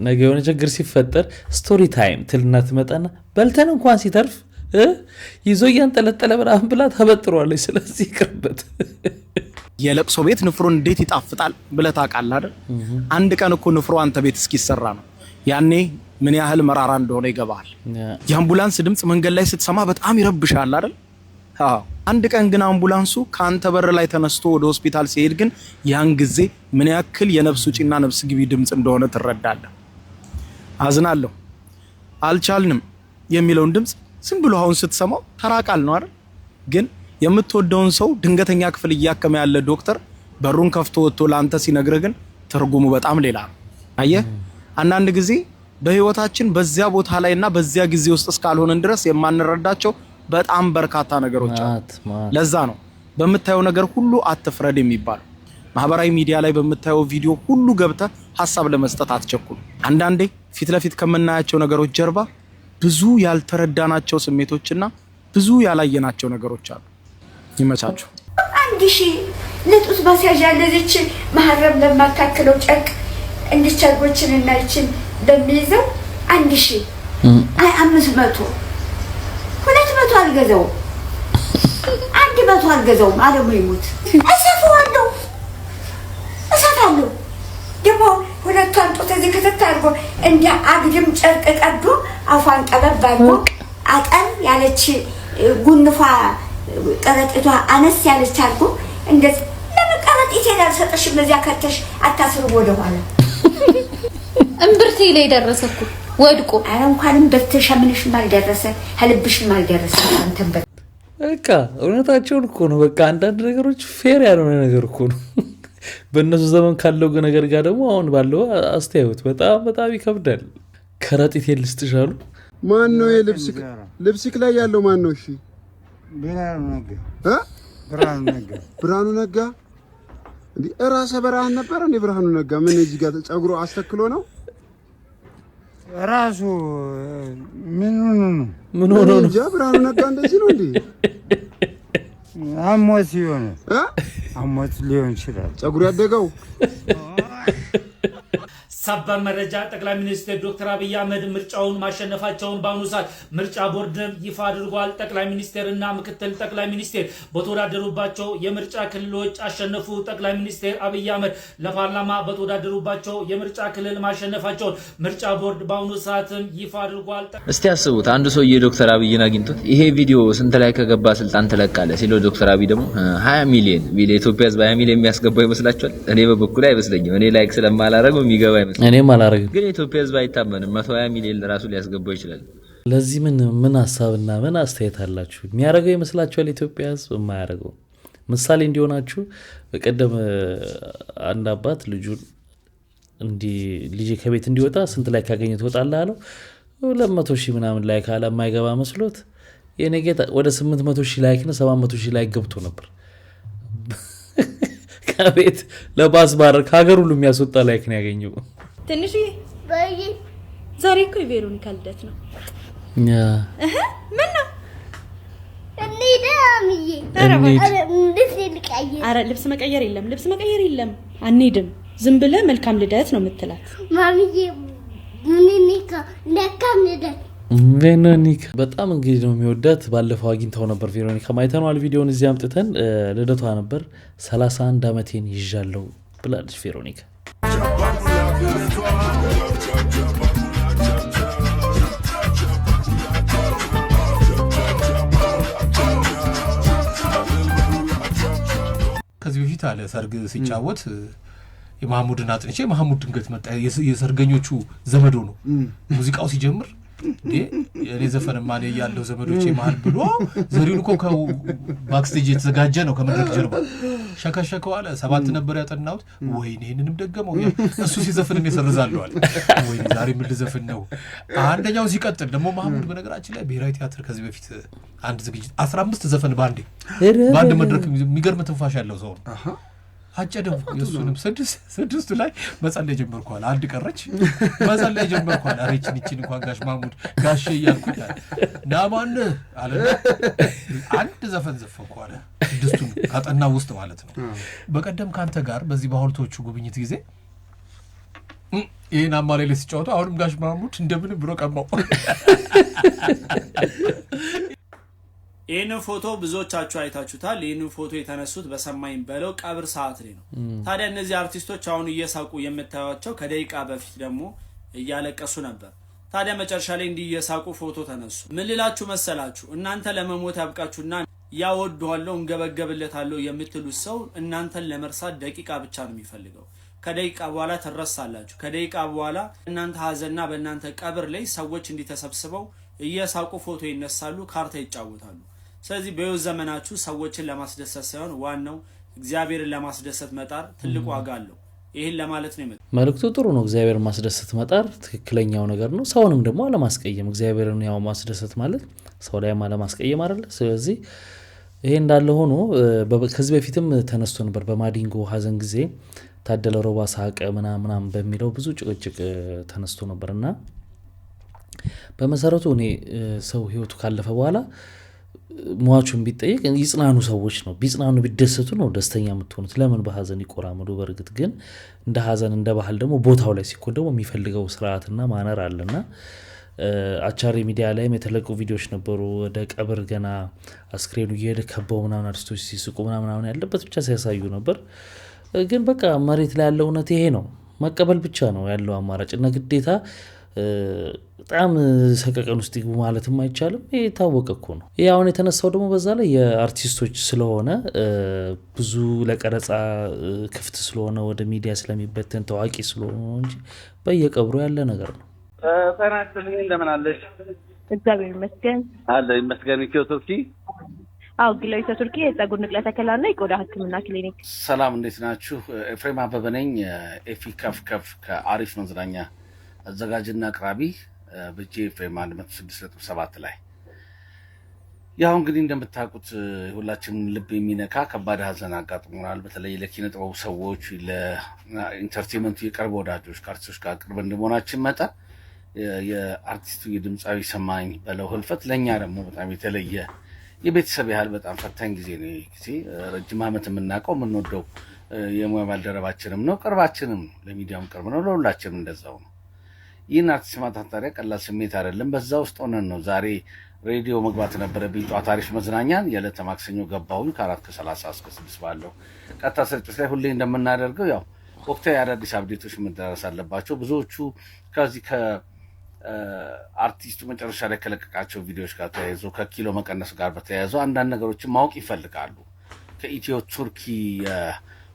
Speaker 3: ነገ የሆነ ችግር ሲፈጠር ስቶሪ ታይም ትልና ትመጣና በልተን እንኳን ሲተርፍ ይዞ ያንጠለጠለ ብራም ብላ ተበጥሯለች ስለዚህ ይቅርበት
Speaker 17: የለቅሶ ቤት ንፍሮ እንዴት ይጣፍጣል ብለህ ታውቃለህ አይደል አንድ ቀን እኮ ንፍሮ አንተ ቤት እስኪሰራ ነው ያኔ ምን ያህል መራራ እንደሆነ ይገባል የአምቡላንስ ድምጽ መንገድ ላይ ስትሰማ በጣም ይረብሻል አይደል አዎ አንድ ቀን ግን አምቡላንሱ ካንተ በር ላይ ተነስቶ ወደ ሆስፒታል ሲሄድ ግን ያን ጊዜ ምን ያክል የነፍስ ውጪና ነፍስ ግቢ ድምጽ እንደሆነ ትረዳለህ አዝናለሁ አልቻልንም የሚለውን ድምጽ ዝም ብሎ አሁን ስትሰማው ተራቃል ነው አይደል ግን የምትወደውን ሰው ድንገተኛ ክፍል እያከመ ያለ ዶክተር በሩን ከፍቶ ወጥቶ ላንተ ሲነግርህ ግን ትርጉሙ በጣም ሌላ ነው አየህ አንዳንድ ጊዜ በህይወታችን በዚያ ቦታ ላይና በዚያ ጊዜ ውስጥ እስካልሆነን ድረስ የማንረዳቸው በጣም በርካታ ነገሮች አሉ ለዛ ነው በመታየው ነገር ሁሉ አትፍረድ የሚባለው ማህበራዊ ሚዲያ ላይ በመታየው ቪዲዮ ሁሉ ገብተህ ሐሳብ ለመስጠት አትቸኩል አንዳንዴ ፊት ለፊት ከመናያቸው ነገሮች ጀርባ ብዙ ያልተረዳናቸው ስሜቶችና ብዙ ያላየናቸው ነገሮች አሉ ይመቻችሁ
Speaker 18: 1000 ለጡት ማስያዣ ለዚች ማህረም ለማካከለው ጨርቅ እንድቻጎችን እና ይችን በሚይዘው 1000 አይ 500 200 አልገዛው 100 አልገዛው አለሙ ይሙት እሰፋለሁ ደግሞ ሁለቱን ጡት እዚህ ከተታርጎ እንደ አግድም ጨርቅ ቀዶ አፋን ጠበብ አድርጎ አጠር ያለች ጉንፋ ቀረጥቷ አነስ ያለች አድርጎ እንደዚህ ለመቀረጥ ይችላል ሰጠሽም እዚያ ከተሽ አታስሩ ወደ ኋላ
Speaker 5: እምብርቴ ላይ ደረሰኩ ወድቆ
Speaker 18: አረ እንኳንም በተሻ ምንሽ ማልደረሰ ህልብሽ ማልደረሰ አንተም
Speaker 3: በቃ እውነታቸውን እኮ ነው በቃ አንዳንድ ነገሮች ፌር ያልሆነ ነገር እኮ ነው በእነሱ ዘመን ካለው ነገር ጋር ደግሞ አሁን ባለው አስተያዩት በጣም ይከብዳል ከረጢት ይልስትሻሉ
Speaker 19: ማን ነው ልብስክ ላይ ያለው ማን ነው እሺ ብርሃኑ ነጋ እንዴ ራሰ በራን ነበር እንዴ ብርሃኑ ነጋ ምን እዚህ ጋር ጸጉሩ አስተክሎ ነው
Speaker 20: ራሱ ምን ሆኖ
Speaker 19: ነው እንጂ ብርሃኑ ነጋ እንደዚህ ነው እንዴ
Speaker 20: አሞት ይሆነ አሞት ሊሆን ይችላል
Speaker 19: ጸጉሩ ያደገው
Speaker 21: ሰበር መረጃ ጠቅላይ ሚኒስትር ዶክተር አብይ አህመድ ምርጫውን ማሸነፋቸውን በአሁኑ ሰዓት ምርጫ ቦርድ ይፋ አድርጓል ጠቅላይ ሚኒስትርና ምክትል ጠቅላይ ሚኒስትር በተወዳደሩባቸው የምርጫ ክልሎች አሸነፉ ጠቅላይ ሚኒስትር አብይ አህመድ ለፓርላማ በተወዳደሩባቸው የምርጫ ክልል ማሸነፋቸውን ምርጫ ቦርድ በአሁኑ ሰዓት ይፋ አድርጓል
Speaker 22: እስቲ አስቡት አንድ ሰው የዶክተር አብይን አግኝቶት ይሄ ቪዲዮ ስንት ላይ ከገባ ስልጣን ተለቃለ ሲለው ዶክተር አብይ ደግሞ 20 ሚሊዮን ኢትዮጵያ ህዝብ 20 ሚሊዮን የሚያስገባው ይመስላችኋል እኔ በበኩሌ አይመስለኝም እኔ ላይክ ስለማላረገው የሚገባ
Speaker 3: እኔም አላረግም
Speaker 22: ግን ኢትዮጵያ ህዝብ አይታመንም 120 ሚሊዮን ለራሱ ሊያስገባው ይችላል
Speaker 3: ለዚህ ምን ሐሳብና ምን አስተያየት አላችሁ የሚያረገው ይመስላችኋል ኢትዮጵያ ህዝብ የማያረገው ምሳሌ እንዲሆናችሁ በቀደም አንድ አባት ልጁን ልጅ ከቤት እንዲወጣ ስንት ላይ ካገኘ ትወጣለህ አለው 200,000 ምናምን ላይ ካለ የማይገባ መስሎት የኔ ጌታ ወደ 800,000 ላይክ ነው 700,000 ላይክ ገብቶ ነበር ከቤት ለባስ ባረክ ሀገር ሁሉ የሚያስወጣ ላይክ ነው ያገኘው
Speaker 8: ትንሽ ዛሬ እኮ የቬሮኒካ ልደት ነው ምን ነው
Speaker 9: እንዴ አረ ልብስ መቀየር
Speaker 8: የለም አንሄድም
Speaker 1: ዝም ብለህ መልካም ልደት ነው የምትላት።
Speaker 9: ማሚዬ ቬሮኒካ መልካም ልደት።
Speaker 3: ቬሮኒካ በጣም እንግዲህ ነው የሚወዳት። ባለፈው አግኝታው ነበር ቬሮኒካ ማይተናል ቪዲዮውን እዚህ አምጥተን ልደቷ ነበር 31 ዓመቴን ይዣለሁ ብላለች ቬሮኒካ።
Speaker 2: ከዚህ በፊት አለ ሰርግ ሲጫወት የማህሙድን አጥንቼ ማህሙድ ድንገት መጣ። የሰርገኞቹ ዘመዶ ነው። ሙዚቃው ሲጀምር የኔ ዘፈን ማን ያለው ዘመዶቼ መሃል ብሎ ዘሪውን እኮ ባክስቴጅ የተዘጋጀ ነው ከመድረክ ጀርባ ሸከሸከው አለ። 7 ነበር ያጠናሁት። ወይኔ ይሄንንም ደገመው እሱ ሲዘፍን እየሰርዛለሁ አለ። ወይኔ ዛሬ ምን ልዘፍን ነው? አንደኛው ሲቀጥል ደግሞ ማህሙድ በነገራችን ላይ ብሔራዊ ቲያትር ከዚህ በፊት አንድ ዝግጅት 15 ዘፈን ባንድ መድረክ የሚገርም ትንፋሽ ያለው ሰው ነው። አጨደው የሱንም ስድስቱ ላይ መጸለይ ጀመርኳል። አንድ ቀረች መጸለይ ጀመርኳል። አሬችን እቺን እንኳን ጋሽ ማሙድ ጋሽ እያልኩኝ ናማን አለ። አንድ ዘፈን ዘፈንኳል። ስድስቱን ካጠና ውስጥ ማለት ነው። በቀደም ካንተ ጋር በዚህ በሐውልቶቹ ጉብኝት ጊዜ ይሄን አማላይ ላይ ሲጫወቱ አሁንም ጋሽ ማሙድ እንደምን ብሎ ቀማው።
Speaker 23: ይህን ፎቶ ብዙዎቻችሁ አይታችሁታል። ይህን ፎቶ የተነሱት በሰማኝ በለው ቀብር ሰዓት ላይ ነው። ታዲያ እነዚህ አርቲስቶች አሁን እየሳቁ የምታዩቸው ከደቂቃ በፊት ደግሞ እያለቀሱ ነበር። ታዲያ መጨረሻ ላይ እንዲህ እየሳቁ ፎቶ ተነሱ። ምን ልላችሁ መሰላችሁ? እናንተ ለመሞት ያብቃችሁና ያወደዋለሁ እንገበገብለታለሁ የምትሉት ሰው እናንተን ለመርሳት ደቂቃ ብቻ ነው የሚፈልገው። ከደቂቃ በኋላ ትረሳላችሁ። ከደቂቃ በኋላ እናንተ ሀዘንና በእናንተ ቀብር ላይ ሰዎች እንዲተሰብስበው እየሳቁ ፎቶ ይነሳሉ፣ ካርታ ይጫወታሉ። ስለዚህ በህይወት ዘመናችሁ ሰዎችን ለማስደሰት ሳይሆን ዋናው እግዚአብሔርን ለማስደሰት መጣር ትልቅ ዋጋ አለው። ይሄን ለማለት ነው የመጣው።
Speaker 3: መልእክቱ ጥሩ ነው። እግዚአብሔርን ማስደሰት መጣር ትክክለኛው ነገር ነው። ሰውንም ደግሞ አለማስቀየም። እግዚአብሔርን ያው ማስደሰት ማለት ሰው ላይ አለማስቀየም አይደል? ስለዚህ ይሄ እንዳለ ሆኖ ከዚህ በፊትም ተነስቶ ነበር በማዲንጎ ሀዘን ጊዜ ታደለ ሮባ ሳቀ ምናምን በሚለው ብዙ ጭቅጭቅ ተነስቶ ነበርና በመሰረቱ እኔ ሰው ህይወቱ ካለፈ በኋላ ሟቹን ቢጠይቅ ይጽናኑ ሰዎች ነው። ቢጽናኑ ቢደሰቱ ነው ደስተኛ የምትሆኑት። ለምን በሀዘን ይቆራመዱ? በእርግጥ ግን እንደ ሀዘን እንደ ባህል ደግሞ ቦታው ላይ ሲኮን ደግሞ የሚፈልገው ስርዓትና ማነር አለና አቻሪ ሚዲያ ላይም የተለቁ ቪዲዮዎች ነበሩ። ወደ ቀብር ገና አስክሬኑ እየሄደ ከበው ምናምን አርቲስቶች ሲስቁ ምናምን ያለበት ብቻ ሲያሳዩ ነበር። ግን በቃ መሬት ላይ ያለው እውነት ይሄ ነው። መቀበል ብቻ ነው ያለው አማራጭ እና ግዴታ በጣም ሰቀቀን ውስጥ ይግቡ ማለትም አይቻልም። ይሄ ታወቀ እኮ ነው። ይሄ አሁን የተነሳው ደግሞ በዛ ላይ የአርቲስቶች ስለሆነ ብዙ ለቀረጻ ክፍት ስለሆነ ወደ ሚዲያ ስለሚበተን ታዋቂ ስለሆነ እንጂ በየቀብሩ ያለ ነገር ነው።
Speaker 24: ተናስተልኝ እንደምን አለሽ?
Speaker 25: እግዚአብሔር ይመስገን
Speaker 24: አለ ይመስገን። ኢትዮ ቱርኪ
Speaker 25: ግሎይ ቱርኪ የፀጉር ንቅለ ተከላና የቆዳ ሕክምና ክሊኒክ።
Speaker 24: ሰላም እንዴት ናችሁ? ኤፍሬም አበበ ነኝ። ኤፊ ከፍ ከአሪፍ መዝናኛ አዘጋጅና አቅራቢ በጂኤፍኤም 106.7 ላይ ያው እንግዲህ እንደምታውቁት ሁላችንም ልብ የሚነካ ከባድ ሀዘን አጋጥሞናል። በተለይ ለኪነ ጥበቡ ሰዎች ለኢንተርቴይንመንቱ የቅርብ ወዳጆች ከአርቲስቶች ጋር ቅርብ እንደመሆናችን መጠን የአርቲስቱ የድምፃዊ ሰማኝ በለው ህልፈት ለእኛ ደግሞ በጣም የተለየ የቤተሰብ ያህል በጣም ፈታኝ ጊዜ ነው። ጊዜ ረጅም ዓመት የምናውቀው የምንወደው የሙያ ባልደረባችንም ነው፣ ቅርባችንም ለሚዲያውም ቅርብ ነው፣ ለሁላችንም እንደዛው ነው። ይህን አርቲስት ማጣት ታዲያ ቀላል ስሜት አይደለም። በዛ ውስጥ ሆነን ነው ዛሬ ሬዲዮ መግባት ነበረብኝ። ጠዋት አሪፍ መዝናኛን የዕለተ ማክሰኞ ገባሁኝ ከ4:30 እስከ 6 ባለው ቀጥታ ስርጭት ላይ ሁሌ እንደምናደርገው ያው ወቅታዊ አዳዲስ አፕዴቶች መደረስ አለባቸው። ብዙዎቹ ከዚህ ከአርቲስቱ መጨረሻ ላይ ከለቀቃቸው ቪዲዮዎች ጋር ተያይዞ ከኪሎ መቀነስ ጋር በተያያዙ አንዳንድ ነገሮችን ማወቅ ይፈልጋሉ። ከኢትዮ ቱርኪ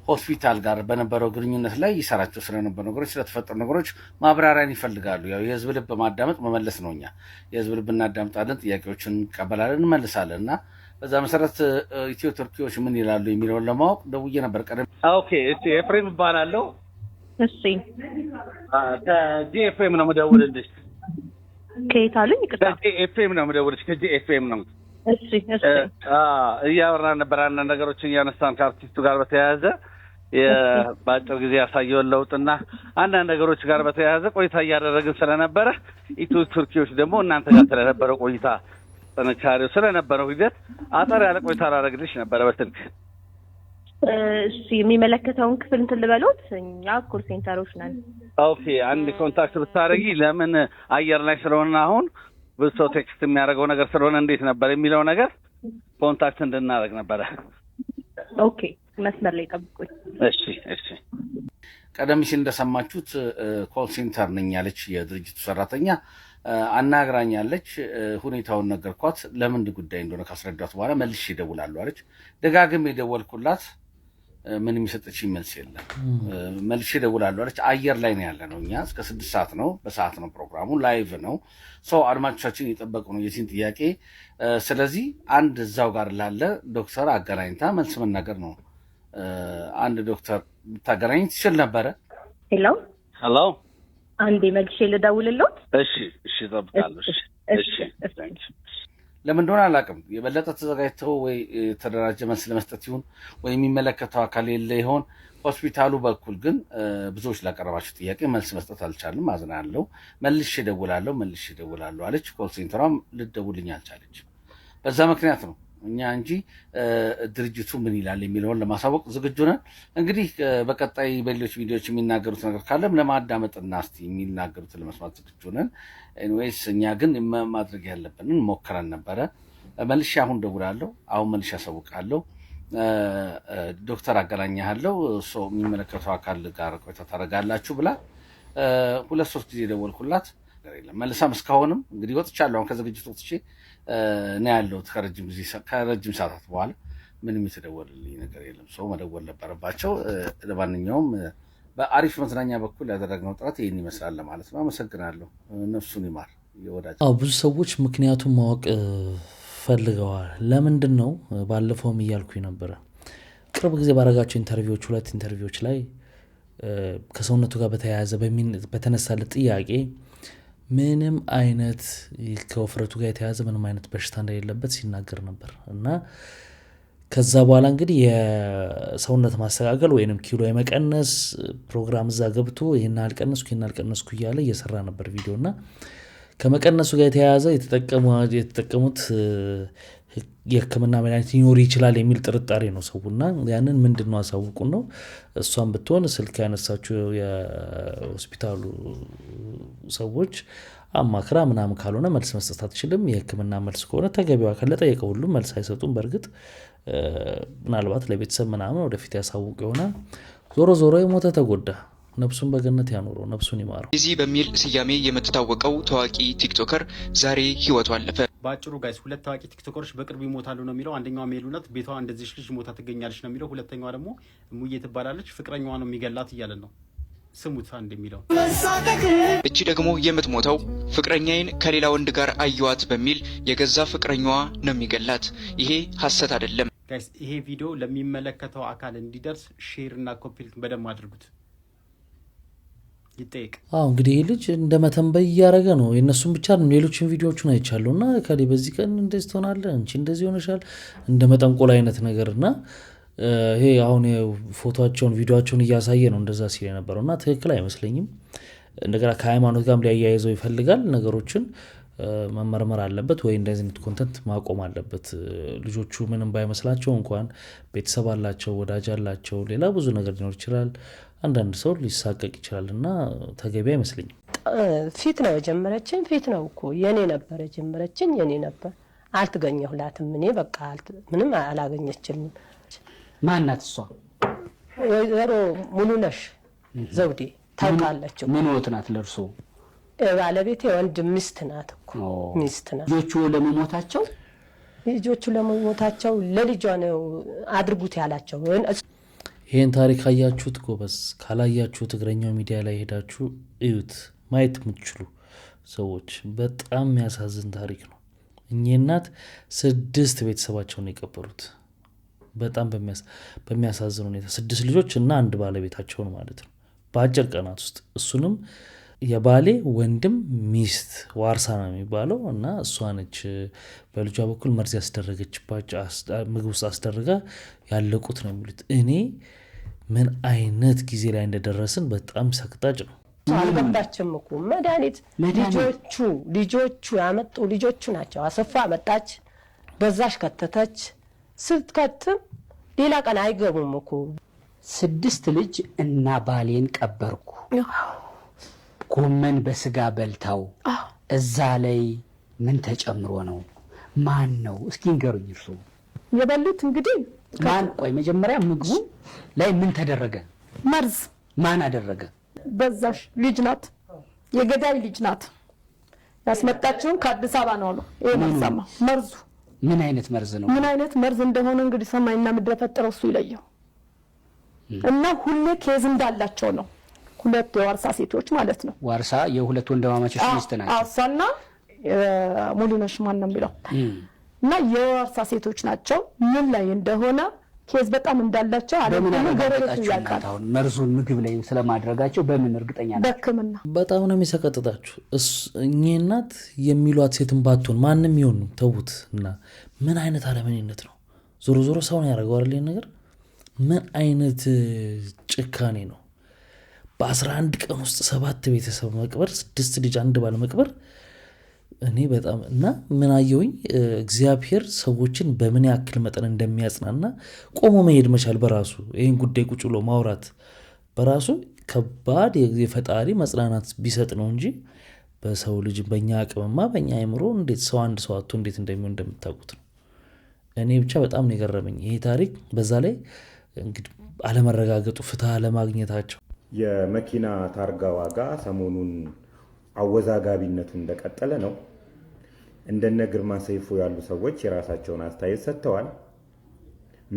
Speaker 24: ሆስፒታል ጋር በነበረው ግንኙነት ላይ ይሰራቸው ስለነበሩ ነገሮች ስለተፈጠሩ ነገሮች ማብራሪያን ይፈልጋሉ። ያው የህዝብ ልብ በማዳመጥ መመለስ ነው። እኛ የህዝብ ልብ እናዳምጣለን፣ ጥያቄዎችን እንቀበላለን፣ እንመልሳለን እና በዛ መሰረት ኢትዮ ቱርኪዎች ምን ይላሉ የሚለውን ለማወቅ ደውዬ ነበር ቀደም። ኦኬ እሺ፣ ኤፍሬም እባላለሁ።
Speaker 25: እሺ፣
Speaker 24: ከጂኤፍኤም ነው የምደውልልሽ።
Speaker 25: ከየት አሉኝ? ይቅርታ፣
Speaker 24: ከጂኤፍኤም ነው የምደውልልሽ። ከጂኤፍኤም ነው።
Speaker 25: እሺ፣ እሺ።
Speaker 24: እያወራን ነበር አንዳንድ ነገሮችን እያነሳን ከአርቲስቱ ጋር በተያያዘ በአጭር ጊዜ ያሳየውን ለውጥና አንዳንድ ነገሮች ጋር በተያያዘ ቆይታ እያደረግን ስለነበረ ኢትዮ ቱርኪዎች ደግሞ እናንተ ጋር ስለነበረው ቆይታ ጥንካሬው ስለነበረው ሂደት አጠር ያለ ቆይታ ላደርግልሽ ነበረ በስልክ።
Speaker 25: እሺ የሚመለከተውን ክፍል እንትን ልበሎት እኛ ኮል ሴንተሮች ነን
Speaker 24: ኦኬ አንድ ኮንታክት ብታረጊ ለምን አየር ላይ ስለሆነ አሁን ብዙ ሰው ቴክስት የሚያደርገው ነገር ስለሆነ እንዴት ነበር የሚለው ነገር ኮንታክት እንድናደርግ ነበር
Speaker 25: ኦኬ መስመር ላይ ጠብቁኝ
Speaker 24: እሺ ቀደም ሲል እንደሰማችሁት ኮል ሴንተር ነኝ ያለች የድርጅቱ ሰራተኛ አናግራኛለች ሁኔታውን ነገርኳት ለምን ጉዳይ እንደሆነ ካስረዳት በኋላ መልሼ እደውላለሁ አለች ደጋግሜ ደወልኩላት ምንም የሰጠችኝ መልስ የለም መልሼ እደውላለሁ አለች አየር ላይ ነው ያለነው እኛ እስከ 6 ሰዓት ነው በሰዓት ነው ፕሮግራሙ ላይቭ ነው ሶ አድማጮቻችን እየጠበቁ ነው የዚህን ጥያቄ ስለዚህ አንድ እዛው ጋር ላለ ዶክተር አገናኝታ መልስ መናገር ነው አንድ ዶክተር ታገናኝ ትችል ነበር ሄሎ
Speaker 25: አንዴ መልሼ ልደውልልዎት
Speaker 24: እሺ ተጠብቃለሁ እሺ ለምን እንደሆነ አላውቅም የበለጠ ተዘጋጅተው ወይ ተደራጀ መልስ ለመስጠት ይሁን ወይ የሚመለከተው አካል የለ ይሆን ሆስፒታሉ በኩል ግን ብዙዎች ላቀረባችሁ ጥያቄ መልስ መስጠት አልቻለም አዝናለሁ መልሼ እደውላለሁ አለች ኮል ሴንተሯም ልትደውልኝ አልቻለች በዛ ምክንያት ነው እኛ እንጂ ድርጅቱ ምን ይላል የሚለውን ለማሳወቅ ዝግጁ ነን እንግዲህ በቀጣይ በሌሎች ቪዲዮዎች የሚናገሩት ነገር ካለም ለማዳመጥና እስቲ የሚናገሩት ለመስማት ዝግጁ ነን ኤኒዌይስ እኛ ግን ማድረግ ያለብንን ሞክረን ነበር መልሼ አሁን ደውላለሁ አሁን መልሼ አሳውቃለሁ ዶክተር አገናኛለሁ ሶ የሚመለከተው አካል ጋር ቆይታ ታረጋላችሁ ብላ 2-3 ጊዜ ደወልኩላት መልሳም እስካሁንም እንግዲህ ወጥቻለሁ አሁን ከዝግጅቱ ወጥቼ ነው ያለው ከረጅም ሰዓታት በኋላ ምንም የተደወለልኝ ነገር የለም ሰው መደወል ነበረባቸው ለማንኛውም በአሪፍ መዝናኛ በኩል ያደረግነው ጥረት ይሄን ይመስላል ማለት ነው አመሰግናለሁ ነፍሱን ይማር ይወዳጅ
Speaker 3: ብዙ ሰዎች ምክንያቱም ማወቅ ፈልገዋል ለምንድን ነው ባለፈውም እያልኩኝ ነበር ቅርብ ጊዜ ባረጋቸው ኢንተርቪዎች 2 ኢንተርቪዎች ላይ ከሰውነቱ ጋር በተያያዘ በተነሳለት ጥያቄ ምንም አይነት ከወፍረቱ ጋር የተያዘ ምንም አይነት በሽታ እንደሌለበት ሲናገር ነበር እና ከዛ በኋላ እንግዲህ የሰውነት ማስተካከል ወይንም ኪሎ የመቀነስ ፕሮግራም እዛ ገብቶ ይሄን አልቀነስኩ እያለ እየሰራ ነበር ቪዲዮና ከመቀነሱ ጋር የተያያዘ የተጠቀሙት የህክምና መድኃኒት ሊኖር ይችላል የሚል ጥርጣሬ ነው ሰውና ያንን ምንድነው አሳውቁን ነው እሷን ብትሆን ስልክ ያነሳችሁ የሆስፒታሉ ሰዎች አማክራ ምናምን ካልሆነ መልስ መስጠት አትችልም የህክምና መልስ ከሆነ ተገቢው አካል ለጠየቀው ሁሉ መልስ አይሰጡም በርግጥ ምናልባት ለቤተሰብ ምናምን ወደፊት ያሳውቁ ይሆናል ዞሮ የሞተ ተጎዳ ነፍሱን በገነት ያኖረው ነፍሱን ይማረው
Speaker 4: እዚህ በሚል ስያሜ የምትታወቀው ታዋቂ ቲክቶከር ዛሬ ህይወቱ አለፈ
Speaker 7: ባጭሩ ጋይስ 2 ታዋቂ ቲክቶከሮች በቅርቡ ይሞታሉ ነው የሚለው አንደኛው ሜሉናት ቤቷ እንደዚህ ልጅ ሞታ ትገኛለች ነው የሚለው ሁለተኛዋ ደግሞ ሙዬ ትባላለች ፍቅረኛዋ ነው የሚገላት እያለ ነው ስሙት አንድ የሚለው
Speaker 4: እቺ ደግሞ የምትሞተው ፍቅረኛዬን ከሌላ ወንድ ጋር አየዋት በሚል የገዛ ፍቅረኛዋ ነው የሚገላት ይሄ ሐሰት አይደለም
Speaker 7: ጋይስ ይሄ ቪዲዮ ለሚመለከተው አካል እንዲደርስ ሼር እና ኮፒ ሊንክ በደም አድርጉት ይጠይቅ
Speaker 3: እንግዲህ ልጅ እንደመተንበይ ያረገ ነው የነሱን ብቻ ሌሎችን ቪዲዮዎችን አይቻለውና ከዲ በዚህ ቀን እንደዚህ ተሆናለ እንቺ እንደዚህ ሆነሻል እንደመጠንቆል አይነት ነገርና ይሄ አሁን ፎቶአቸውን ቪዲዮአቸውን እያሳየ ነው እንደዛ ሲል የነበረውና ትክክል አይመስለኝም እንደገና ከሃይማኖት ጋርም ሊያያይዘው ይፈልጋል ነገሮችን መመርመር አለበት ወይ እንደዚህ አይነት ኮንተንት ማቆም አለበት ልጆቹ ምንም ባይመስላቸው እንኳን ቤተሰብ አላቸው ወዳጅ አላቸው ሌላ ብዙ ነገር ሊኖር ይችላል አንዳንድ ሰው ሊሳቀቅ ይችላልና ተገቢ አይመስልኝም
Speaker 10: ፊት ነው የጀመረችኝ ፊት ነው እኮ የኔ ነበር የጀመረችኝ የኔ ነበር አልተገኘሁላትም እኔ በቃ ምንም አላገኘችልኝም
Speaker 12: ማናት እሷ
Speaker 10: ወይዘሮ ሙሉነሽ ዘውዴ ታውቃለች
Speaker 12: ምን ወጥናት ለርሶ
Speaker 10: ባለቤቴ ወንድም ሚስት ናት እኮ ሚስት ናት ልጆቹ ለመሞታቸው ለልጇ ነው አድርጉት ያላቸው
Speaker 3: ይሄን ታሪክ አያችሁት ጎበዝ ካላያችሁት እግረኛው ሚዲያ ላይ ሄዳችሁ እዩት ማየት የምትችሉ ሰዎች በጣም የሚያሳዝን ታሪክ ነው እኚህ እናት 6 ቤተሰባቸውን የቀበሩት በጣም በሚያሳዝን ሁኔታ 6 ልጆች እና አንድ ባለቤታቸው ማለት ነው በአጭር ቀናት ውስጥ እሱንም የባሌ ወንድም ሚስት ዋርሳ ነው የሚባለው እና እሷ ነች በልጇ በኩል መርዝ ያስደረገችባቸው ምግብ ውስጥ አስደረጋ ያለቁት ነው የሚሉት እኔ ምን አይነት ጊዜ ላይ እንደደረስን በጣም ሰቅጣጭ ነው
Speaker 10: አልገባችም እኮ መድኃኒት ልጆቹ ያመጡ ልጆቹ ናቸው አሰፋ መጣች በዛሽ ከተተች ስትከትም ሌላ ቀን አይገቡም እኮ
Speaker 12: 6 ልጅ እና ባሌን ቀበርኩ ጎመን በስጋ በልታው እዛ ላይ ምን ተጨምሮ ነው ማን ነው እስኪ ንገሩኝ እርሱ
Speaker 10: የበሉት እንግዲህ
Speaker 12: ማን ቆይ መጀመሪያ ምግቡ ላይ ምን ተደረገ
Speaker 10: መርዝ
Speaker 12: ማን አደረገ
Speaker 10: በዛሽ ልጅ ናት የገዳይ ልጅ ናት ያስመጣችው ከአዲስ አበባ ነው አሉ መርዙ
Speaker 12: ምን አይነት መርዝ ነው
Speaker 10: ምን አይነት መርዝ እንደሆነ እንግዲህ ሰማይና ምድር ፈጠረው እሱ ይለየው እና ሁሌ ኬዝ እንዳላቸው ነው ሁለት የዋርሳ ሴቶች ማለት ነው
Speaker 12: ዋርሳ የሁለት ወንድማማቾች ሚስት ናቸው
Speaker 10: አሳና ሙሉነሽ ማን ነው የሚለው እና የዋርሳ ሴቶች ናቸው ምን ላይ እንደሆነ ኬዝ በጣም እንዳላቸው
Speaker 12: አለምን ገረረቱ ያቃታ መርዙን ምግብ ላይ ስለማድረጋቸው በምን እርግጠኛ ናቸው
Speaker 10: በክምና
Speaker 3: በጣም ነው የሚሰቀጥጣችሁ እኛናት የሚሏት ሴትን ባትሆን ማንንም ይሁን ተውት እና ምን አይነት አለመኔነት ነው ዞሮ ዞሮ ሰውን ያደርገው አይደል ነገር ምን አይነት ጭካኔ ነው በ11 ቀን ውስጥ 7 ቤተሰብ መቅበር 6 ልጅ አንድ ባል መቅበር እኔ በጣም እና ምን አየውኝ እግዚአብሔር ሰዎችን በምን ያክል መጠን እንደሚያጽናና ቆሞ መሄድ መቻል በራሱ ይሄን ጉዳይ ቁጭ ብሎ ማውራት በራሱ ከባድ የፈጣሪ መጽናናት ቢሰጥ ነው እንጂ በሰው ልጅ በእኛ አቅምማ በእኛ አይምሮ እንዴት ሰው አንድ ሰው አጥቶ እንዴት እንደሚሆን እንደምታውቁት ነው እኔ ብቻ በጣም ነው የገረመኝ ይሄ ታሪክ በዛ ላይ እንግዲህ አለመረጋገጡ ፍትህ አለማግኘታቸው
Speaker 11: የመኪና ታርጋ ዋጋ ሰሞኑን አወዛጋቢነቱ እንደቀጠለ ነው እንደነ ግርማ ሰይፉ ያሉ ሰዎች የራሳቸውን አስተያየት ሰጥተዋል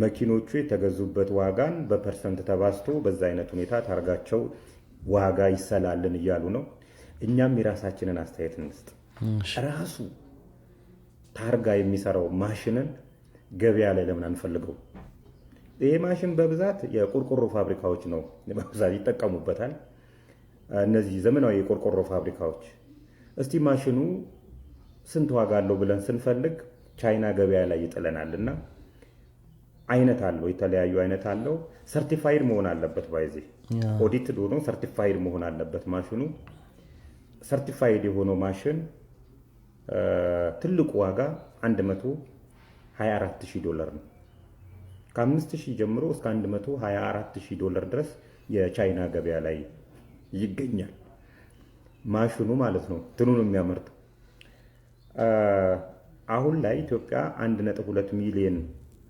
Speaker 11: መኪኖቹ የተገዙበት ዋጋን በፐርሰንት ተባዝቶ በዛ አይነት ሁኔታ ታርጋቸው ዋጋ ይሰላልን እያሉ ነው እኛም የራሳችንን አስተያየት እንስጥ ራሱ ታርጋ የሚሰራው ማሽንን ገበያ ላይ ለምን አንፈልገው ይሄ ማሽን በብዛት የቆርቆሮ ፋብሪካዎች ነው በብዛት ይጠቀሙበታል እነዚህ ዘመናዊ የቆርቆሮ ፋብሪካዎች እስቲ ማሽኑ ስንት ዋጋ አለው ብለን ስንፈልግ ቻይና ገበያ ላይ ይጥለናልና አይነት አለው የተለያዩ አይነት አለው ሰርቲፋይድ መሆን አለበት ባይዚ ኦዲትድ ሆኖ ሰርቲፋይድ መሆን አለበት ማሽኑ ሰርቲፋይድ የሆነው ማሽን ትልቁ ዋጋ $124,000 ነው ከ5000 ጀምሮ እስከ $124,000 ድረስ የቻይና ገበያ ላይ ይገኛል ማሽኑ ማለት ነው ትኑን የሚያመርተው አሁን ላይ ኢትዮጵያ 1.2 ሚሊዮን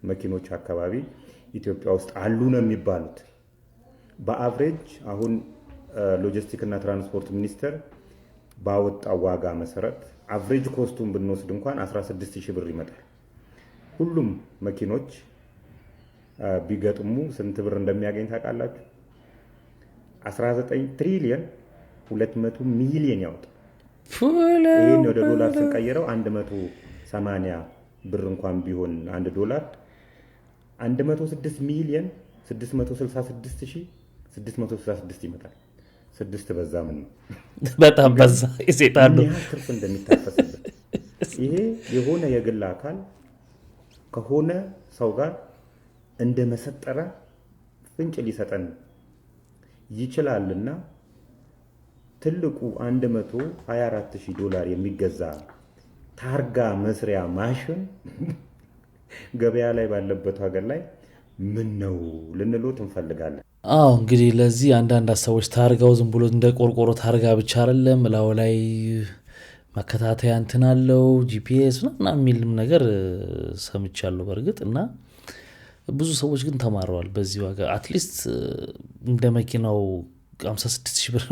Speaker 11: መኪኖች አካባቢ ኢትዮጵያ ውስጥ አሉ ነው የሚባሉት በአቨሬጅ አሁን ሎጂስቲክ እና ትራንስፖርት ሚኒስቴር ባወጣው ዋጋ መሰረት አቨሬጅ ኮስቱን ብንወስድ እንኳን 16000 ብር ይመጣል ሁሉም መኪኖች ቢገጥሙ ስንት ብር እንደሚያገኝ ታውቃላችሁ 19 ትሪሊየን 200 ሚሊዮን ያወጣል ይሄን ወደ ዶላር ስንቀይረው 180 ብር እንኳን ቢሆን $1 106 ሚሊዮን 666666 ይመጣል 6 በዛ ምን ነው
Speaker 3: በጣም በዛ ይሰጣሉ
Speaker 11: ትርፍ እንደሚታፈስበት ይሄ የሆነ የግል አካል ከሆነ ሰው ጋር እንደመሰጠረ ፍንጭ ሊሰጠን ይችላልና ትልቁ $124,000 የሚገዛ ታርጋ መስሪያ ማሽን ገበያ ላይ ባለበት ሀገር ላይ ምን ነው ልንሎት እንፈልጋለን
Speaker 3: እንግዲህ ለዚህ አንዳንድ ሰዎች ታርጋው ዝም ብሎ እንደ ቆርቆሮ ታርጋ ብቻ አይደለም ላው ላይ መከታተያ እንትን አለው ጂፒኤስ እና የሚልም ነገር ሰምቻለሁ በርግጥ እና ብዙ ሰዎች ግን ተማረዋል በዚህ ዋጋ አትሊስት እንደ መኪናው 56,000 ብር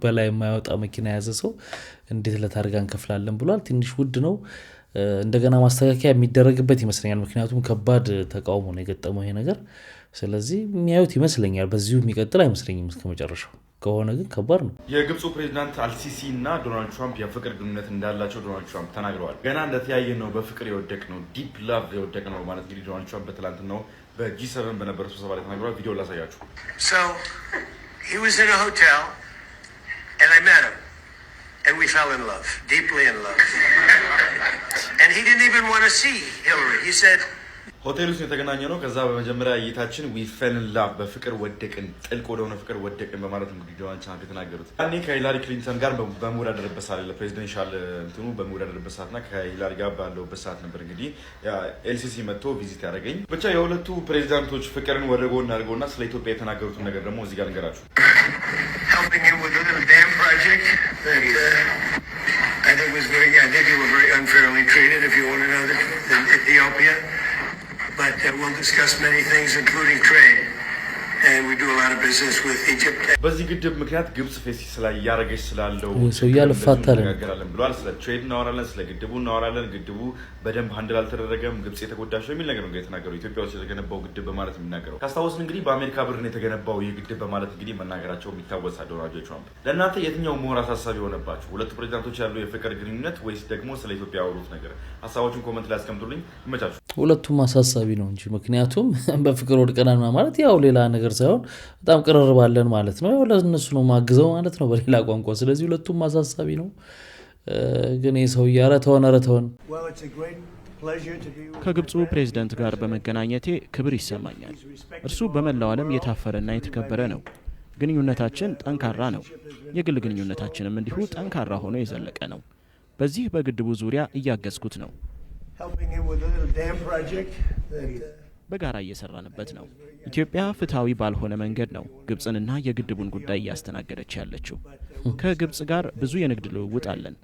Speaker 3: በላይ የማይወጣ መኪና ያዘ ሰው እንዴት ለታርጋ እንከፍላለን ብሏል ትንሽ ውድ ነው እንደገና ማስተካከያ የሚደረግበት ይመስለኛል ምክንያቱም ከባድ ተቃውሞ ነው የገጠመው ይሄ ነገር ስለዚህ የሚያዩት ይመስለኛል በዚሁ የሚቀጥል አይመስለኝም እስከመጨረሻው ከሆነ ግን ከባድ ነው
Speaker 13: የግብፁ ፕሬዝዳንት አልሲሲ እና ዶናልድ ትራምፕ የፍቅር ግንኙነት እንዳላቸው ዶናልድ ትራምፕ ተናግረዋል ገና እንደተያየ ነው በፍቅር የወደቅ ነው ዲፕ ላቭ የወደቅ ነው ማለት እንግዲህ ዶናልድ ትራምፕ በትላንትናው በጂ7 በነበረው ስብሰባ ላይ ተናግረዋል ቪዲዮ ላሳያችሁ
Speaker 14: So he was in a hotel and I met him and we fell in love deeply in love and he didn't even want to see Hillary he said
Speaker 13: ሆቴል ውስጥ የተገናኘ ነው። ከዛ በመጀመሪያ እይታችን ዊ ፌል ኢን ላቭ በፍቅር ወደቅን፣ ጥልቅ ወደሆነ ፍቅር ወደቅን በማለት እንግዲህ ዶናልድ ትራምፕ የተናገሩት ያኔ ከሂላሪ ክሊንተን ጋር በመወዳደርበት ሰዓት ለፕሬዚደንሻል እንትኑ በመወዳደርበት ሰዓትና ከሂላሪ ጋር ባለውበት ሰዓት ነበር እንግዲህ ኤልሲሲ መጥቶ ቪዚት ያደረገኝ። ብቻ የሁለቱ ፕሬዚዳንቶች ፍቅርን ወደ ጎን አድርገውና ስለ ኢትዮጵያ የተናገሩትን ነገር ደግሞ እዚህ ጋር ልንገራችሁ።
Speaker 14: Helping him with a little dam project that I think you were very unfairly treated, if you want to know that, in Ethiopia. But we'll discuss many things, including trade. And we do a lot of business with Egypt.
Speaker 13: በዚህ ግድብ ምክንያት ግብጽ ፌስ ላይ ያረገች ስላለው
Speaker 3: ሰው ያልፋታል
Speaker 13: ብሏል። ስለ ትሬድ እናወራለን፣ ስለ ግድቡ እናወራለን። ግድቡ በደንብ ሃንድል አልተደረገም፣ ግብጽ የተጎዳቸው የሚል ነገር ነው የተናገረው። ኢትዮጵያ ውስጥ የተገነባው ግድብ በማለት የሚናገረው ካስታወስን እንግዲህ በአሜሪካ ብር ነው የተገነባው ይህ ግድብ በማለት እንግዲህ መናገራቸው የሚታወስ ዶናልድ ትራምፕ። ለእናንተ የትኛው ሞር አሳሳቢ የሆነባችሁ ሁለቱ ፕሬዚዳንቶች ያለው የፍቅር ግንኙነት ወይስ ደግሞ ስለ ኢትዮጵያ ያወሩት ነገር? ሀሳባችሁን ኮሜንት ላይ አስቀምጡልኝ። ይመቻችሁ።
Speaker 3: ሁለቱም አሳሳቢ ነው እንጂ ምክንያቱም በፍቅር ወድቀናል ማለት ያው ሌላ ነገር ሳይሆን በጣም ቅርርባለን ማለት ነው። ያው ለነሱ ነው ማግዘው ማለት ነው በሌላ ቋንቋ። ስለዚህ ሁለቱም አሳሳቢ ነው። ግን የሰው ያረተውን
Speaker 5: ከግብፁ ፕሬዝዳንት ጋር በመገናኘቴ ክብር ይሰማኛል። እርሱ በመላው ዓለም የታፈረና የተከበረ ነው። ግንኙነታችን ጠንካራ ነው። የግል ግንኙነታችንም እንዲሁ ጠንካራ ሆኖ የዘለቀ ነው። በዚህ በግድቡ ዙሪያ እያገዝኩት ነው። በጋራ እየሰራንበት ነው። ኢትዮጵያ ፍትሃዊ ባልሆነ መንገድ ነው ግብጽንና የግድቡን ጉዳይ እያስተናገደች ያለችው። ከግብጽ ጋር ብዙ የንግድ ልውውጥ አለን።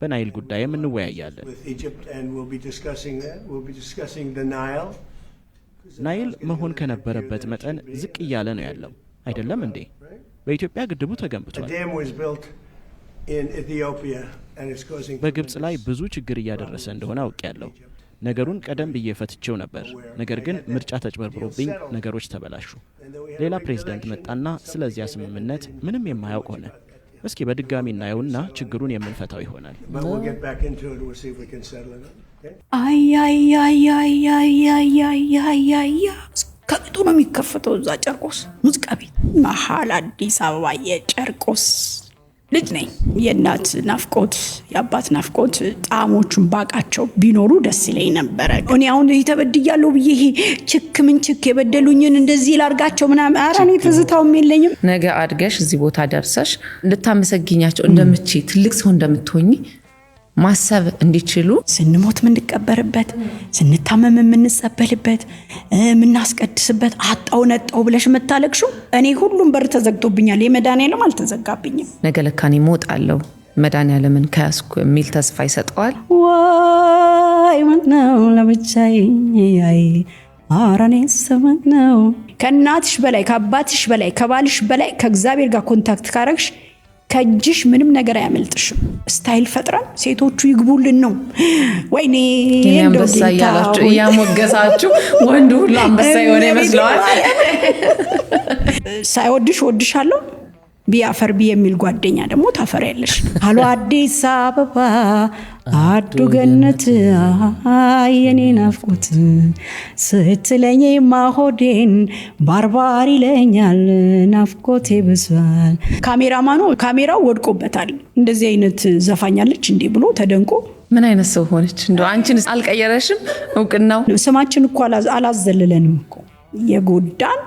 Speaker 5: በናይል ጉዳይም እንወያያለን። ናይል መሆን ከነበረበት መጠን ዝቅ እያለ ነው ያለው አይደለም እንዴ? በኢትዮጵያ ግድቡ ተገንብቷል። በግብጽ ላይ ብዙ ችግር እያደረሰ እንደሆነ አውቄያለሁ። ነገሩን ቀደም ብዬ ፈትቼው ነበር። ነገር ግን ምርጫ ተጭበርብሮብኝ ነገሮች ተበላሹ። ሌላ ፕሬዝዳንት መጣና ስለዚያ ስምምነት ምንም የማያውቅ ሆነ። እስኪ በድጋሚ እናየውና ችግሩን የምንፈታው ይሆናል።
Speaker 6: ከቅጡ ነው የሚከፈተው እዛ ጨርቆስ ሙዚቃ ቤት መሀል አዲስ አበባ የጨርቆስ ልጅ ነኝ። የእናት ናፍቆት የአባት ናፍቆት ጣዕሞቹን ባቃቸው ቢኖሩ ደስ ይለኝ ነበረ። እኔ አሁን ተበድያለሁ ብዬ ችክ ምን ችክ የበደሉኝን እንደዚህ ላርጋቸው ምናምን ኧረ እኔ ትዝታውም የለኝም።
Speaker 15: ነገ አድገሽ እዚህ ቦታ ደርሰሽ ልታመሰግኛቸው እንደምትችይ ትልቅ ሰው እንደምትሆኚ ማሰብ እንዲችሉ
Speaker 6: ስንሞት የምንቀበርበት ስንታመም የምንጸበልበት የምናስቀድስበት አጣው ነጣው ብለሽ የምታለቅሹ እኔ ሁሉም በር ተዘግቶብኛል። የመድኃኒዓለም አልተዘጋብኝም።
Speaker 15: ነገ ለካኔ እሞታለሁ መድኃኒዓለምን ከያዝኩ የሚል ተስፋ ይሰጠዋል።
Speaker 6: ዋይ ምነው ለብቻዬ አራኔ ሰማት ነው። ከእናትሽ በላይ ከአባትሽ በላይ ከባልሽ በላይ ከእግዚአብሔር ጋር ኮንታክት ካረግሽ ከእጅሽ ምንም ነገር አያመልጥሽም። ስታይል ፈጥረን ሴቶቹ ይግቡልን ነው። ወይኔ
Speaker 15: አንበሳ እያላችሁ እያሞገሳችሁ ወንዱ ሁሉ አንበሳ የሆነ ይመስለዋል።
Speaker 6: ሳይወድሽ ወድሻለሁ ቢያፈር ቢ የሚል ጓደኛ ደግሞ ታፈሪያለሽ። አሎ አዲስ አበባ አዱ ገነት የኔ ናፍቆት ስትለኝ ማሆዴን ባርባር ይለኛል ናፍቆቴ ብሷል። ካሜራማኑ ካሜራው ወድቆበታል። እንደዚህ አይነት ዘፋኛለች እንዴ ብሎ ተደንቆ
Speaker 15: ምን አይነት ሰው ሆነች እንደው አንቺን አልቀየረሽም? እውቅናው
Speaker 6: ስማችን እኮ አላዘለለንም እኮ የጎዳን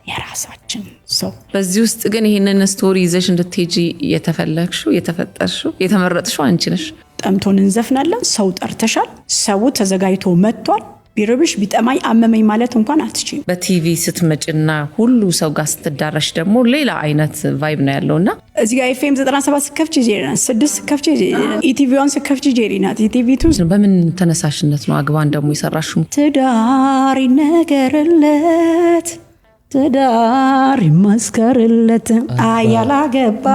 Speaker 6: የራሳችን ሰው።
Speaker 15: በዚህ ውስጥ ግን ይሄንን ስቶሪ ይዘሽ እንድትሄጂ የተፈለግሽው የተፈጠርሽው የተመረጥሽው አንቺ ነሽ።
Speaker 6: ጠምቶን እንዘፍናለን። ሰው ጠርተሻል። ሰው ተዘጋጅቶ መጥቷል። ቢርብሽ ቢጠማኝ አመመኝ ማለት እንኳን አትችይም።
Speaker 15: በቲቪ ስትመጭና ሁሉ ሰው ጋር ስትዳረሽ ደግሞ ሌላ አይነት ቫይብ ነው ያለውና
Speaker 6: እዚህ ጋር ኤፍኤም 97 ስከፍቺ ጄሪ ናት፣ 6 ስከፍቺ ኢቲቪዋን ስከፍቺ ጄሪ ናት። ኢቲቪቱ
Speaker 15: በምን ተነሳሽነት ነው አግባን ደግሞ የሰራሽው?
Speaker 6: ትዳር ይነገርለት ትዳር ይመስከርለት ያላገባ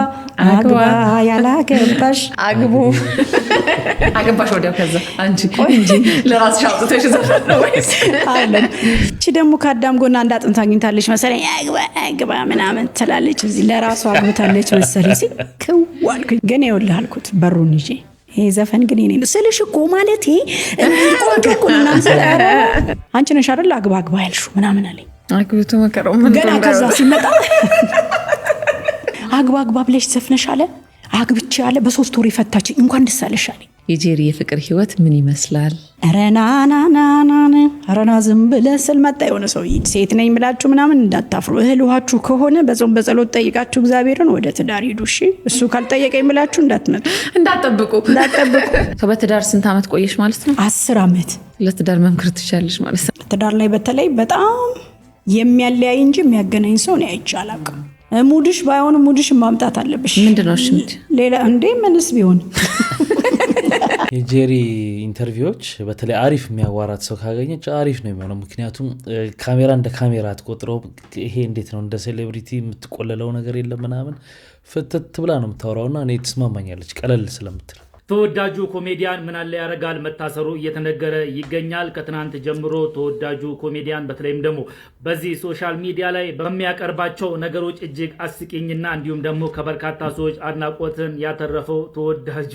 Speaker 6: አግባ ያላገባሽ
Speaker 15: አግቡ አገባሽ ወዲያው ከዛ አንቺ እንጂ ለራስሽ አውጥተሽ ዘፈን ነው ወይስ
Speaker 6: አለን? እቺ ደግሞ ከአዳም ጎና እንዳጥንት አግኝታለች መሰለኝ። አግባ ምናምን ትላለች። እዚህ ለራሷ አግብታለች መሰለኝ። ከዋልኩ ግን ይኸውልህ አልኩት በሩን ይዤ ይሄ ዘፈን ግን እኔ ስልሽ እኮ ማለት ቆንጆ እኮ ነው አንቺ ነሽ አይደል አግባ አግባ ያልሽው ምናምን አለኝ።
Speaker 15: አግብቶ መከረው ምን
Speaker 6: ገና ከዛ ሲመጣ አግባ አግባ ብለሽ ዘፍነሽ አለ አግብቼ አለ በ3 ወር ይፈታችኝ እንኳን ደስ አለሽ አለኝ።
Speaker 15: የጄሪ የፍቅር ህይወት ምን ይመስላል?
Speaker 6: ረና ዝም ብለህ ስል መጣ የሆነ ሰው ሴት ነኝ ብላችሁ ምናምን እንዳታፍሩ። እህል ውሃችሁ ከሆነ በጾም በጸሎት ጠይቃችሁ እግዚአብሔርን ወደ ትዳር ሂዱ። እሺ እሱ ካልጠየቀኝ ብላችሁ
Speaker 15: እንዳትጠብቁ። በትዳር ስንት ዓመት ቆየሽ ማለት ነው?
Speaker 6: 10 ዓመት።
Speaker 15: ለትዳር መምከር ትችላለሽ ማለት ነው?
Speaker 6: ትዳር ላይ በተለይ በጣም የሚያለያይ እንጂ የሚያገናኝ ሰው ነው አይቻላም። ሙድሽ ባይሆን ሙድሽ ማምጣት አለብሽ።
Speaker 15: ምንድነው እሺ?
Speaker 6: ሌላ እንዴ ምንስ ቢሆን
Speaker 3: የጄሪ ኢንተርቪዎች በተለይ አሪፍ የሚያዋራት ሰው ካገኘች አሪፍ ነው የሚሆነው። ምክንያቱም ካሜራ እንደ ካሜራ አትቆጥረው። ይሄ እንዴት ነው እንደ ሴሌብሪቲ የምትቆለለው ነገር የለም ምናምን ፍትት ብላ ነው የምታወራውና እኔ ትስማማኛለች ቀለል ስለምትል።
Speaker 21: ተወዳጁ ኮሜዲያን ምናለ ያረጋል መታሰሩ እየተነገረ ይገኛል። ከትናንት ጀምሮ ተወዳጁ ኮሜዲያን በተለይም ደግሞ በዚህ ሶሻል ሚዲያ ላይ በሚያቀርባቸው ነገሮች እጅግ አስቂኝና እንዲሁም ደግሞ ከበርካታ ሰዎች አድናቆትን ያተረፈው ተወዳጁ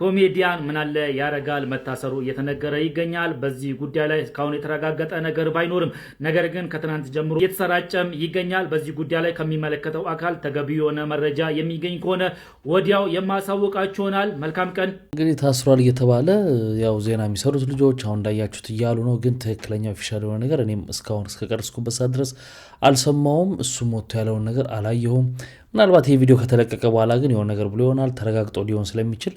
Speaker 21: ኮሜዲያን ምናለ ያረጋል መታሰሩ እየተነገረ ይገኛል። በዚህ ጉዳይ ላይ እስካሁን የተረጋገጠ ነገር ባይኖርም ነገር ግን ከትናንት ጀምሮ እየተሰራጨም ይገኛል። በዚህ ጉዳይ ላይ ከሚመለከተው አካል ተገቢ የሆነ መረጃ የሚገኝ ከሆነ ወዲያው የማሳወቃችሁ ይሆናል። መልካም ቀን።
Speaker 3: እንግዲህ ታስሯል እየተባለ ያው ዜና የሚሰሩት ልጆች አሁን እንዳያችሁት እያሉ ነው። ግን ትክክለኛ ኦፊሻል የሆነ ነገር እኔም እስካሁን እስከቀረስኩበት ሰዓት ድረስ አልሰማውም። እሱም ወጥቶ ያለውን ነገር አላየሁም። ምናልባት ይህ ቪዲዮ ከተለቀቀ በኋላ ግን የሆነ ነገር ብሎ ይሆናል ተረጋግጦ ሊሆን ስለሚችል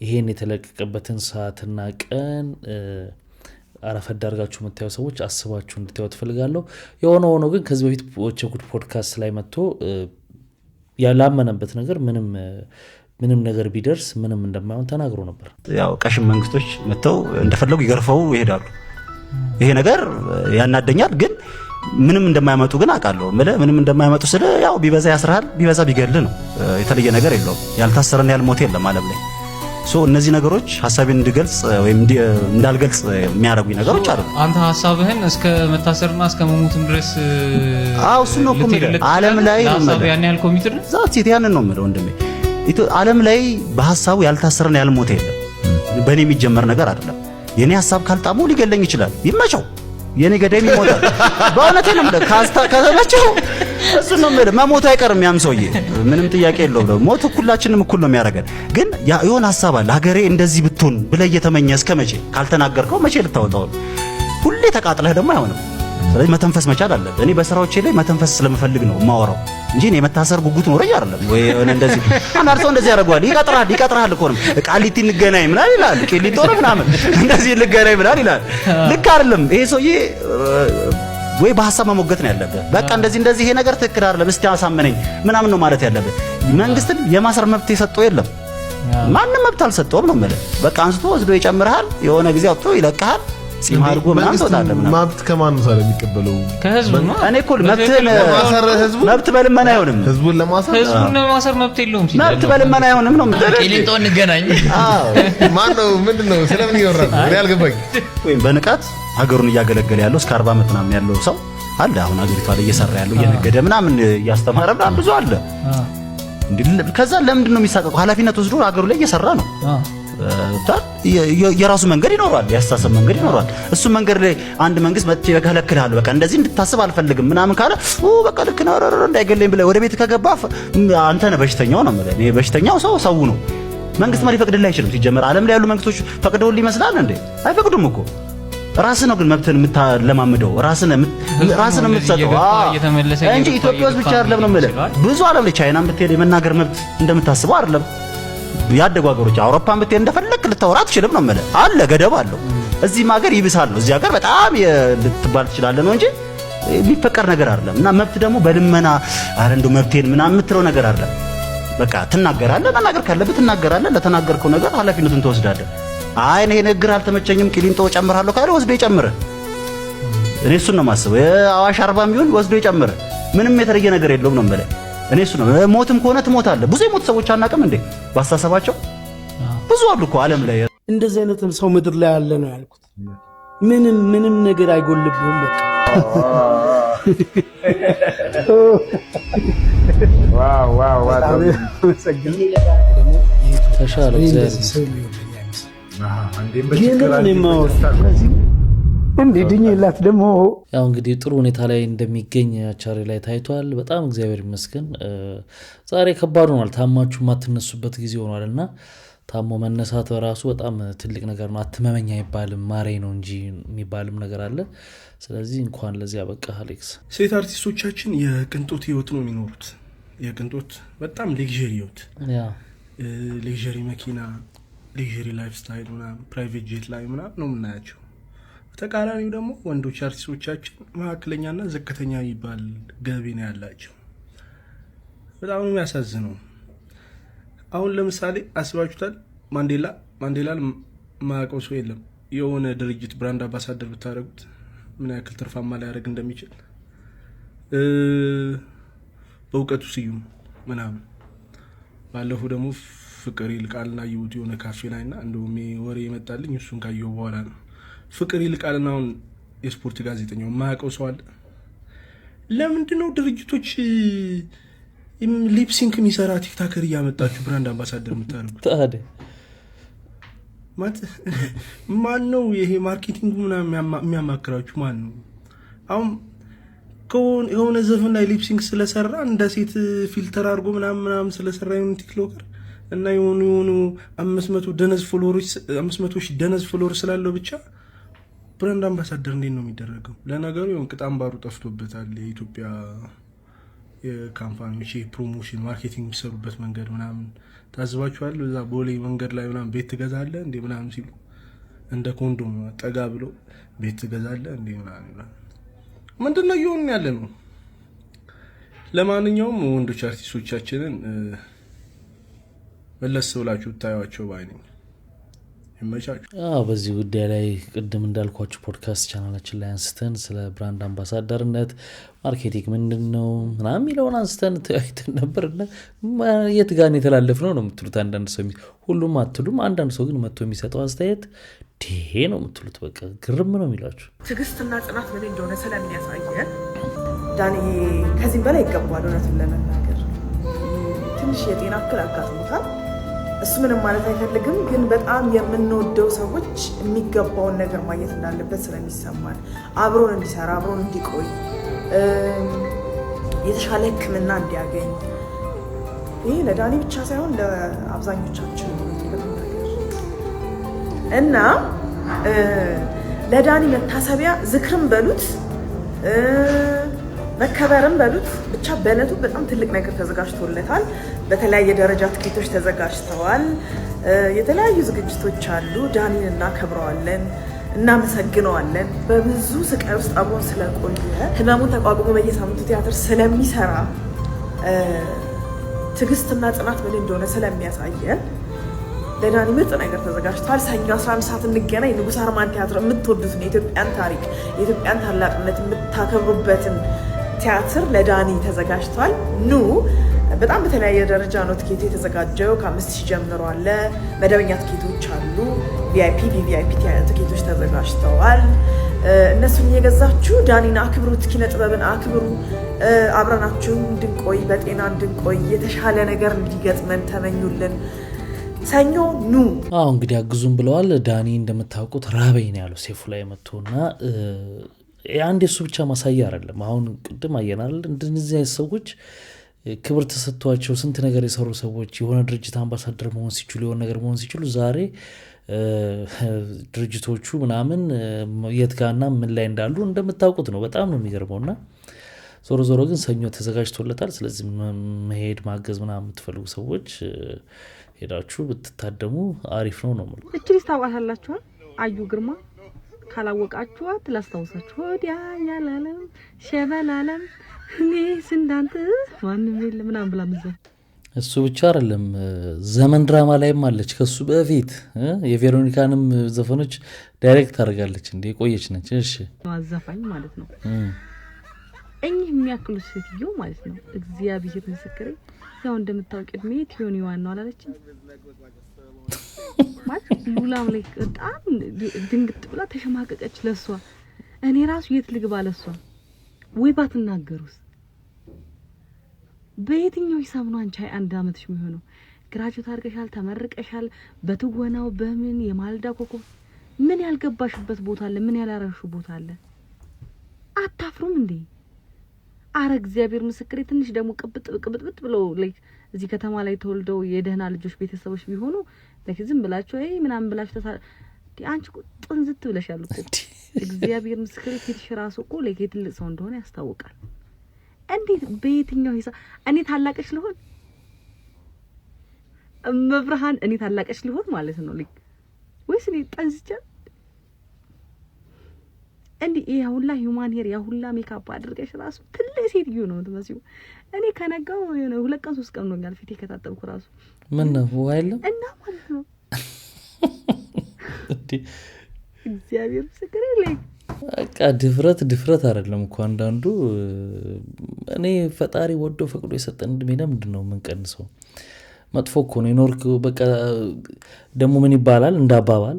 Speaker 3: ይሄን የተለቀቀበትን ሰዓትና ቀን አረፈድ አድርጋችሁ የምታዩ ሰዎች አስባችሁ እንድታዩ ትፈልጋለሁ። የሆነ ሆኖ ግን ከዚህ በፊት ወቸጉድ ፖድካስት ላይ መጥቶ ያላመነበት ነገር ምንም ነገር ቢደርስ ምንም እንደማይሆን ተናግሮ ነበር።
Speaker 7: ያው ቀሽም መንግስቶች መጥተው እንደፈለጉ ይገርፈው ይሄዳሉ። ይሄ ነገር ያናደኛል ግን ምንም እንደማይመጡ ግን አውቃለሁ። ምንም እንደማይመጡ ስለ ያው ቢበዛ ያስራል ቢበዛ ቢገል ነው። የተለየ ነገር የለውም። ያልታሰረና ያልሞተ የለም ዓለም ላይ። እነዚህ ነገሮች ሐሳቤን እንድገልጽ ወይም እንዳልገልጽ የሚያደርጉኝ ነገሮች አሉ።
Speaker 16: አንተ ሐሳብህን እስከ መታሰርና እስከ መሞትም ድረስ
Speaker 7: እሱ ነው እኮ ዓለም ላይ
Speaker 16: ያን ያህል ኮሚትድ
Speaker 7: ዛት ያንን ነው የምለው ወንድሜ። ዓለም ላይ በሐሳቡ ያልታሰረና ያልሞተ የለም። በእኔ የሚጀመር ነገር አይደለም። የኔ ሐሳብ ካልጣመው ሊገለኝ ይችላል። ይመቸው የኔ ገዳይም ይሞታል። በእውነቴ ነው የምልህ። ከተመቸው እሱ ነው የምልህ። መሞቱ አይቀርም ያም ሰውዬ ምንም ጥያቄ የለውም። ሞት ሁላችንም እኩል ነው የሚያደርገን። ግን የሆነ ሐሳብ አለ። ሀገሬ እንደዚህ ብትሆን ብለህ እየተመኘ እስከ መቼ ካልተናገርከው መቼ ልታወጣው? ሁሌ ተቃጥለህ ደግሞ አይሆንም። ስለዚህ መተንፈስ መቻል አለብህ። እኔ በስራዎቼ ላይ መተንፈስ ስለምፈልግ ነው የማወራው እንጂ እኔ መታሰር ጉጉት ኖረኝ አይደለም። ወይ እንደዚህ አንዳንድ ሰው እንደዚህ ያደርገዋል። ይቀጥራል እኮ ነው ቃሊቲ እንገናኝ ምናምን ይላል። ቂሊንጦ ነው ምናምን እንደዚህ እንገናኝ ምናምን ይላል። ልክ አይደለም ይሄ ሰውዬ። ወይ በሐሳብ መሞገት ነው ያለብህ። በቃ እንደዚህ ይሄ ነገር ትክክል አይደለም እስቲ አሳመነኝ ምናምን ነው ማለት ያለብህ። መንግስትን የማሰር መብት የሰጠው የለም። ማንም መብት አልሰጠውም ነው የምልህ። በቃ አንስቶ ወስዶ ይጨምርሃል። የሆነ ጊዜ አውጥቶ ይለቅሃል። ሲም አድርጎ ምናምን ተወዳደረ ምናምን
Speaker 17: መብት ከማን ነው የሚቀበለው?
Speaker 16: ከህዝቡ ነው።
Speaker 7: እኔ እኮ መብት በልመና አይሆንም።
Speaker 17: ህዝቡን ለማሰር
Speaker 16: መብት የለውም።
Speaker 7: መብት በልመና አይሆንም ነው
Speaker 16: ቂሊንጦ እንገናኝ።
Speaker 17: ማን ነው ምንድነው ስለምን ይወራል? እኔ አልገባኝ።
Speaker 7: ወይ በንቃት ሀገሩን እያገለገለ ያለው እስከ 40 ዓመት ምናምን ያለው ሰው አለ። አሁን ሀገሪቷ ላይ እየሰራ ያለው እየነገደ ምናምን እያስተማረ ምናምን ብዙ አለ። ከዛ ለምንድን ነው የሚሳቀቀው? ኃላፊነት ወስዶ ሀገሩ ላይ እየሰራ ነው። የራሱ መንገድ ይኖራል። ያስተሳሰብ መንገድ ይኖራል። እሱ መንገድ ላይ አንድ መንግስት መጥቶ ይከለክልሃል። በቃ እንደዚህ እንድታስብ አልፈልግም ምናምን ካለ በቃ ልክ ነው እንዳይገለኝ ብለህ ወደ ቤት ከገባ አንተ ነህ በሽተኛው ነው ማለት ነው። በሽተኛው ሰው ነው። መንግስት ማለት ሊፈቅድልህ አይችልም። ሲጀመር ዓለም ላይ ያሉ መንግስቶች ፈቅደውልህ ይመስላል እንዴ? አይፈቅዱም እኮ። ራስህ ነው ግን መብትን የምታለማምደው ራስህ ነው የምትሰጠው እንጂ ኢትዮጵያ ውስጥ ብቻ አይደለም ነው የምልህ። ብዙ ዓለም ላይ ቻይናን ብትሄድ የመናገር መብት እንደምታስበው አይደለም። ያደጉ ሀገሮች አውሮፓን ብትሄድ እንደፈለክ ልታወራ አትችልም ነው የምልህ። አለ ገደብ አለው። እዚህም ሀገር ይብሳል ነው። እዚህ ሀገር በጣም ልትባል ትችላለህ ነው እንጂ የሚፈቀድ ነገር አይደለም። እና መብት ደግሞ በልመና እንደው መብቴን ምናምን የምትለው ነገር አይደለም። በቃ ትናገራለህ። መናገር ካለብህ ትናገራለህ። ለተናገርከው ነገር ኃላፊነቱን ትወስዳለህ። እኔ ንግግር አልተመቸኝም ቂሊንጦ ጨምራለሁ ካለ ወስዶ ይጨምርህ። እኔ እሱን ነው የማስበው። አዋሽ 40 ሚሊዮን ወስዶ ይጨምርህ። ምንም የተለየ ነገር የለውም ነው የምልህ። እኔ እሱ ነው። ሞትም ከሆነ ትሞታለህ። ብዙ የሞት ሰዎች አናውቅም እንዴ? ባስተሳሰባቸው ብዙ አሉ እኮ ዓለም ላይ።
Speaker 18: እንደዚህ አይነትም ሰው ምድር ላይ ያለ ነው ያልኩት። ምንም ነገር አይጎልብህም። በቃ ዋው
Speaker 3: ተሻለ
Speaker 18: ድኝላት ደግሞ
Speaker 3: ያው እንግዲህ ጥሩ ሁኔታ ላይ እንደሚገኝ አቻሪ ላይ ታይቷል። በጣም እግዚአብሔር ይመስገን። ዛሬ ከባድ ሆኗል። ታማችሁ ማትነሱበት ጊዜ ሆኗልና ታሞ መነሳት በራሱ በጣም ትልቅ ነገር ነው። አትመመኛ አይባልም ማሬ ነው እንጂ የሚባልም ነገር አለ። ስለዚህ እንኳን ለዚህ ያበቃ አሌክስ።
Speaker 18: ሴት አርቲስቶቻችን የቅንጦት ህይወት ነው የሚኖሩት። የቅንጦት በጣም ሌክዠሪ ህይወት፣ ሌክዠሪ መኪና፣ ሌክዠሪ ላይፍ ስታይል ምናምን ፕራይቬት ጄት ላይ ምናምን ነው የምናያቸው። በተቃራኒው ደግሞ ወንዶች አርቲስቶቻችን መካከለኛና ዝቅተኛ የሚባል ገቢ ነው ያላቸው። በጣም ነው የሚያሳዝነው። አሁን ለምሳሌ አስባችሁታል? ማንዴላን ማያውቀው ሰው የለም። የሆነ ድርጅት ብራንድ አምባሳደር ብታደርጉት ምን ያክል ትርፋማ ሊያደርግ እንደሚችል በእውቀቱ ስዩም ምናምን። ባለፈው ደግሞ ፍቅር ይልቃልና አየሁት የሆነ ካፌ ላይና እንደውም ወሬ የመጣልኝ እሱን ካየሁ በኋላ ነው። ፍቅር ይልቃልና አሁን የስፖርት ጋዜጠኛው ማያውቀው ሰው አለ? ለምንድነው ድርጅቶች ሊፕሲንክ የሚሰራ ቲክታከር እያመጣችሁ ብራንድ አምባሳደር የምታደርጉት? ታዲያ ማን ነው ይሄ ማርኬቲንግ ምናምን የሚያማክራችሁ? ማን ነው? አሁን የሆነ ዘፈን ላይ ሊፕሲንክ ስለሰራ እንደ ሴት ፊልተር አድርጎ ምናምን ስለሰራ የሆነ ቲክቶከር እና የሆኑ 500 ሺህ ደነዝ ፎሎወር ስላለው ብቻ ብራንድ አምባሳደር እንዴት ነው የሚደረገው? ለነገሩ የሆነ ቅጣም ባሩ ጠፍቶበታል የኢትዮጵያ የካምፓኒዎች ፕሮሞሽን ማርኬቲንግ የሚሰሩበት መንገድ ምናምን ታዝባችኋል? እዛ ቦሌ መንገድ ላይ ምናምን ቤት ትገዛለህ እንዴ ምናምን ሲሉ እንደ ኮንዶም ጠጋ ብሎ ቤት ትገዛለህ እንዴ ምናምን ምንድነው እየሆንን ያለ ነው? ለማንኛውም ወንዶች አርቲስቶቻችንን መለስ ብላችሁ ታዩዋቸው ባይ ነኝ።
Speaker 3: በዚህ ጉዳይ ላይ ቅድም እንዳልኳችሁ ፖድካስት ቻናላችን ላይ አንስተን ስለ ብራንድ አምባሳደርነት ማርኬቲንግ ምንድነው ምናምን የሚለውን አንስተን ተያይተን ነበርና የት ጋር የተላለፍነው ነው የምትሉት አንዳንድ ሰው፣ ሁሉም አትሉም። አንዳንድ ሰው ግን መጥቶ የሚሰጠው አስተያየት ይሄ ነው የምትሉት። በቃ ግርም ነው የሚላችሁ።
Speaker 1: ትዕግስትና ጽናት ምን እንደሆነ ስለሚያሳየን ዳኒ ከዚህም በላይ ይገባል። እውነቱን ለመናገር ትንሽ የጤና እክል አጋጥሞታል። እሱ ምንም ማለት አይፈልግም፣ ግን በጣም የምንወደው ሰዎች የሚገባውን ነገር ማግኘት እንዳለበት ስለሚሰማን አብሮን እንዲሰራ አብሮን እንዲቆይ የተሻለ ሕክምና እንዲያገኝ ይህ ለዳኒ ብቻ ሳይሆን ለአብዛኞቻችን እና ለዳኒ መታሰቢያ ዝክርም በሉት መከበርም በሉት ብቻ በእለቱ በጣም ትልቅ ነገር ተዘጋጅቶለታል። በተለያየ ደረጃ ትኬቶች ተዘጋጅተዋል። የተለያዩ ዝግጅቶች አሉ። ዳኒን እናከብረዋለን፣ እናመሰግነዋለን። በብዙ ስቃይ ውስጥ አብሮን ስለቆየ ህመሙን ተቋቁሞ በየሳምንቱ ቲያትር ስለሚሰራ ትዕግስትና ጽናት ምን እንደሆነ ስለሚያሳየን ለዳኒ ምርጥ ነገር ተዘጋጅቷል። ሰኞ 11 ሰዓት እንገናኝ። ንጉሥ አርማን ቲያትር የምትወዱትን የኢትዮጵያን ታሪክ የኢትዮጵያን ታላቅነት የምታከብሩበትን ቲያትር ለዳኒ ተዘጋጅቷል። ኑ። በጣም በተለያየ ደረጃ ነው ትኬቱ የተዘጋጀው። ከ5000 ጀምሮ አለ። መደበኛ ትኬቶች አሉ። ቪአይፒ ቪቪአይፒ ትኬቶች ተዘጋጅተዋል። እነሱን እየገዛችሁ ዳኒን አክብሩት፣ ኪነ ጥበብን አክብሩ። አብረናችሁ እንድንቆይ በጤና እንድንቆይ የተሻለ ነገር እንዲገጥመን ተመኙልን። ሰኞ ኑ።
Speaker 3: እንግዲህ አግዙም ብለዋል። ዳኒ እንደምታውቁት ራበይ ነው ያለው ሴፉ ላይ መጥቶና አንድ የሱ ብቻ ማሳያ አይደለም። አሁን ቅድም አየናል እንደዚህ አይነት ሰዎች ክብር ተሰጥቷቸው ስንት ነገር የሰሩ ሰዎች የሆነ ድርጅት አምባሳደር መሆን ሲችሉ የሆነ ነገር መሆን ሲችሉ ዛሬ ድርጅቶቹ ምናምን የት ጋርና ምን ላይ እንዳሉ እንደምታውቁት ነው። በጣም ነው የሚገርመውና ዞሮ ዞሮ ግን ሰኞ ተዘጋጅቶለታል። ስለዚህ መሄድ ማገዝ ምናምን የምትፈልጉ ሰዎች ሄዳችሁ ብትታደሙ አሪፍ ነው ነው ማለት።
Speaker 8: እቺ ልጅ ታውቃታላችሁ? አዩ ግርማ። ካላወቃችኋት ላስታውሳችሁ። ወዲያ ያላለም ሸበላለም እኔ ስንዳንተ ማንም የለም ምናምን ብላ ምዘን።
Speaker 3: እሱ ብቻ አይደለም ዘመን ድራማ ላይም አለች። ከሱ በፊት የቬሮኒካንም ዘፈኖች ዳይሬክት አድርጋለች። እንደ ቆየች ነች። እሺ
Speaker 8: አዘፋኝ ማለት ነው። እኚህ የሚያክሉ ሴትዮ ማለት ነው። እግዚአብሔር ምስክሬ። ያው እንደምታውቂ እድሜ ቲዮኒ ዋናው አላለችም ማለት ሉላም ላይ በጣም ድንግጥ ብላ ተሸማቀቀች ለሷ። እኔ ራሱ የት ልግባ ለሷ ወይ ባትናገሩስ? በየትኛው ሂሳብ ነው አንቺ 21 ዓመትሽ የሚሆነው? ግራጁዌት አድርገሻል፣ ተመርቀሻል። በትወናው በምን የማልዳ ኮከብ ምን ያልገባሽበት ቦታ አለ? ምን ያላረሽው ቦታ አለ? አታፍሩም እንዴ? አረ እግዚአብሔር ምስክሬ። ትንሽ ደግሞ ቅብጥ ብለው እዚህ ከተማ ላይ ተወልደው የደህና ልጆች ቤተሰቦች ቢሆኑ ዝም ብላችሁ ምናምን ብላችሁ አንቺ ጥንዝት ብለሻል እኮ እግዚአብሔር ምስክር ፊትሽ ራሱ እኮ ለጌትል ሰው እንደሆነ ያስታውቃል። እንዴት በየትኛው ሂሳብ እኔ ታላቀሽ ልሆን መብርሃን እኔ ታላቀሽ ልሆን ማለት ነው ወይስ እኔ ጠንዝቻ እንዴ ያሁላ ሂዩማን ሄር ያሁላ ሜካፕ አድርገሽ ራሱ ትልቅ ሴትዮ ነው የምትመስዩ። እኔ ከነጋው የሆነ 2 ቀን 3 ቀን ሆኛል ፊቴ ከታጠብኩ ራሱ
Speaker 3: ምን ነው ዋይለም
Speaker 8: እና ማለት ነው እግዚአብሔር ምስክሬ ላይ
Speaker 3: በቃ ድፍረት አይደለም እኮ አንዳንዱ እኔ ፈጣሪ ወዶ ፈቅዶ የሰጠን እድሜ ለምንድን ነው የምንቀንሰው? መጥፎ እኮ ነው የኖርክ በቃ ደሞ ምን ይባላል እንዳባባል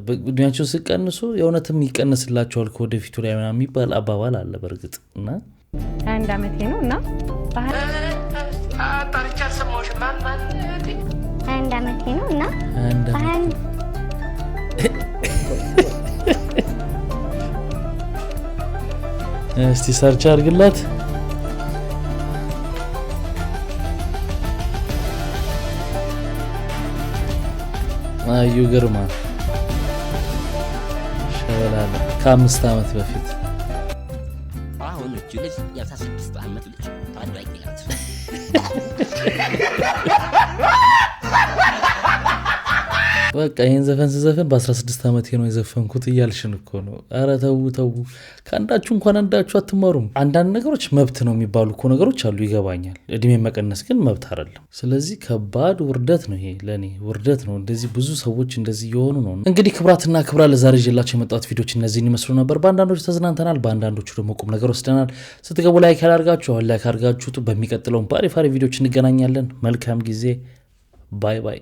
Speaker 3: በዱንያቸው ሲቀንሱ የእውነትም ይቀንስላቸዋል ከወደፊቱ ላይ ምናምን የሚባል አባባል አለ በርግጥ እና
Speaker 25: 21 ዓመቴ ነው እና
Speaker 12: ታሪክ አልሰማሁሽ ማን
Speaker 25: 21 ዓመቴ ነው እና
Speaker 3: እስቲ ሰርች አድርግላት አዩ ግርማ ሸበላለ ከ5 ዓመት በፊት
Speaker 12: አሁን እቺ ልጅ የ16 ዓመት ልጅ ታዳጊ ናት።
Speaker 3: በቃ ይሄን ዘፈን ዘፈን በ16 ዓመት ነው የዘፈንኩት እያልሽን እኮ ነው። አረ ተው ካንዳችሁ እንኳን አንዳችሁ አትማሩም። አንዳንድ ነገሮች መብት ነው የሚባሉ እኮ ነገሮች አሉ ይገባኛል። እድሜ መቀነስ ግን መብት አይደለም። ስለዚህ ከባድ ውርደት ነው ይሄ ለኔ ውርደት ነው። እንደዚህ ብዙ ሰዎች እንደዚህ የሆኑ ነው። እንግዲህ ክብራትና ክብራ ለዛሬ ይዤላችሁ የመጣሁት ቪዲዮዎች እነዚህን ይመስሉ ነበር። በአንዳንዶቹ ተዝናንተናል፣ በአንዳንዶቹ ደግሞ ቁም ነገር ወስደናል። ስትገቡ ላይክ ያላርጋችሁ በሚቀጥለው ባሪ ቪዲዮዎች እንገናኛለን። መልካም ጊዜ። ባይ ባይ።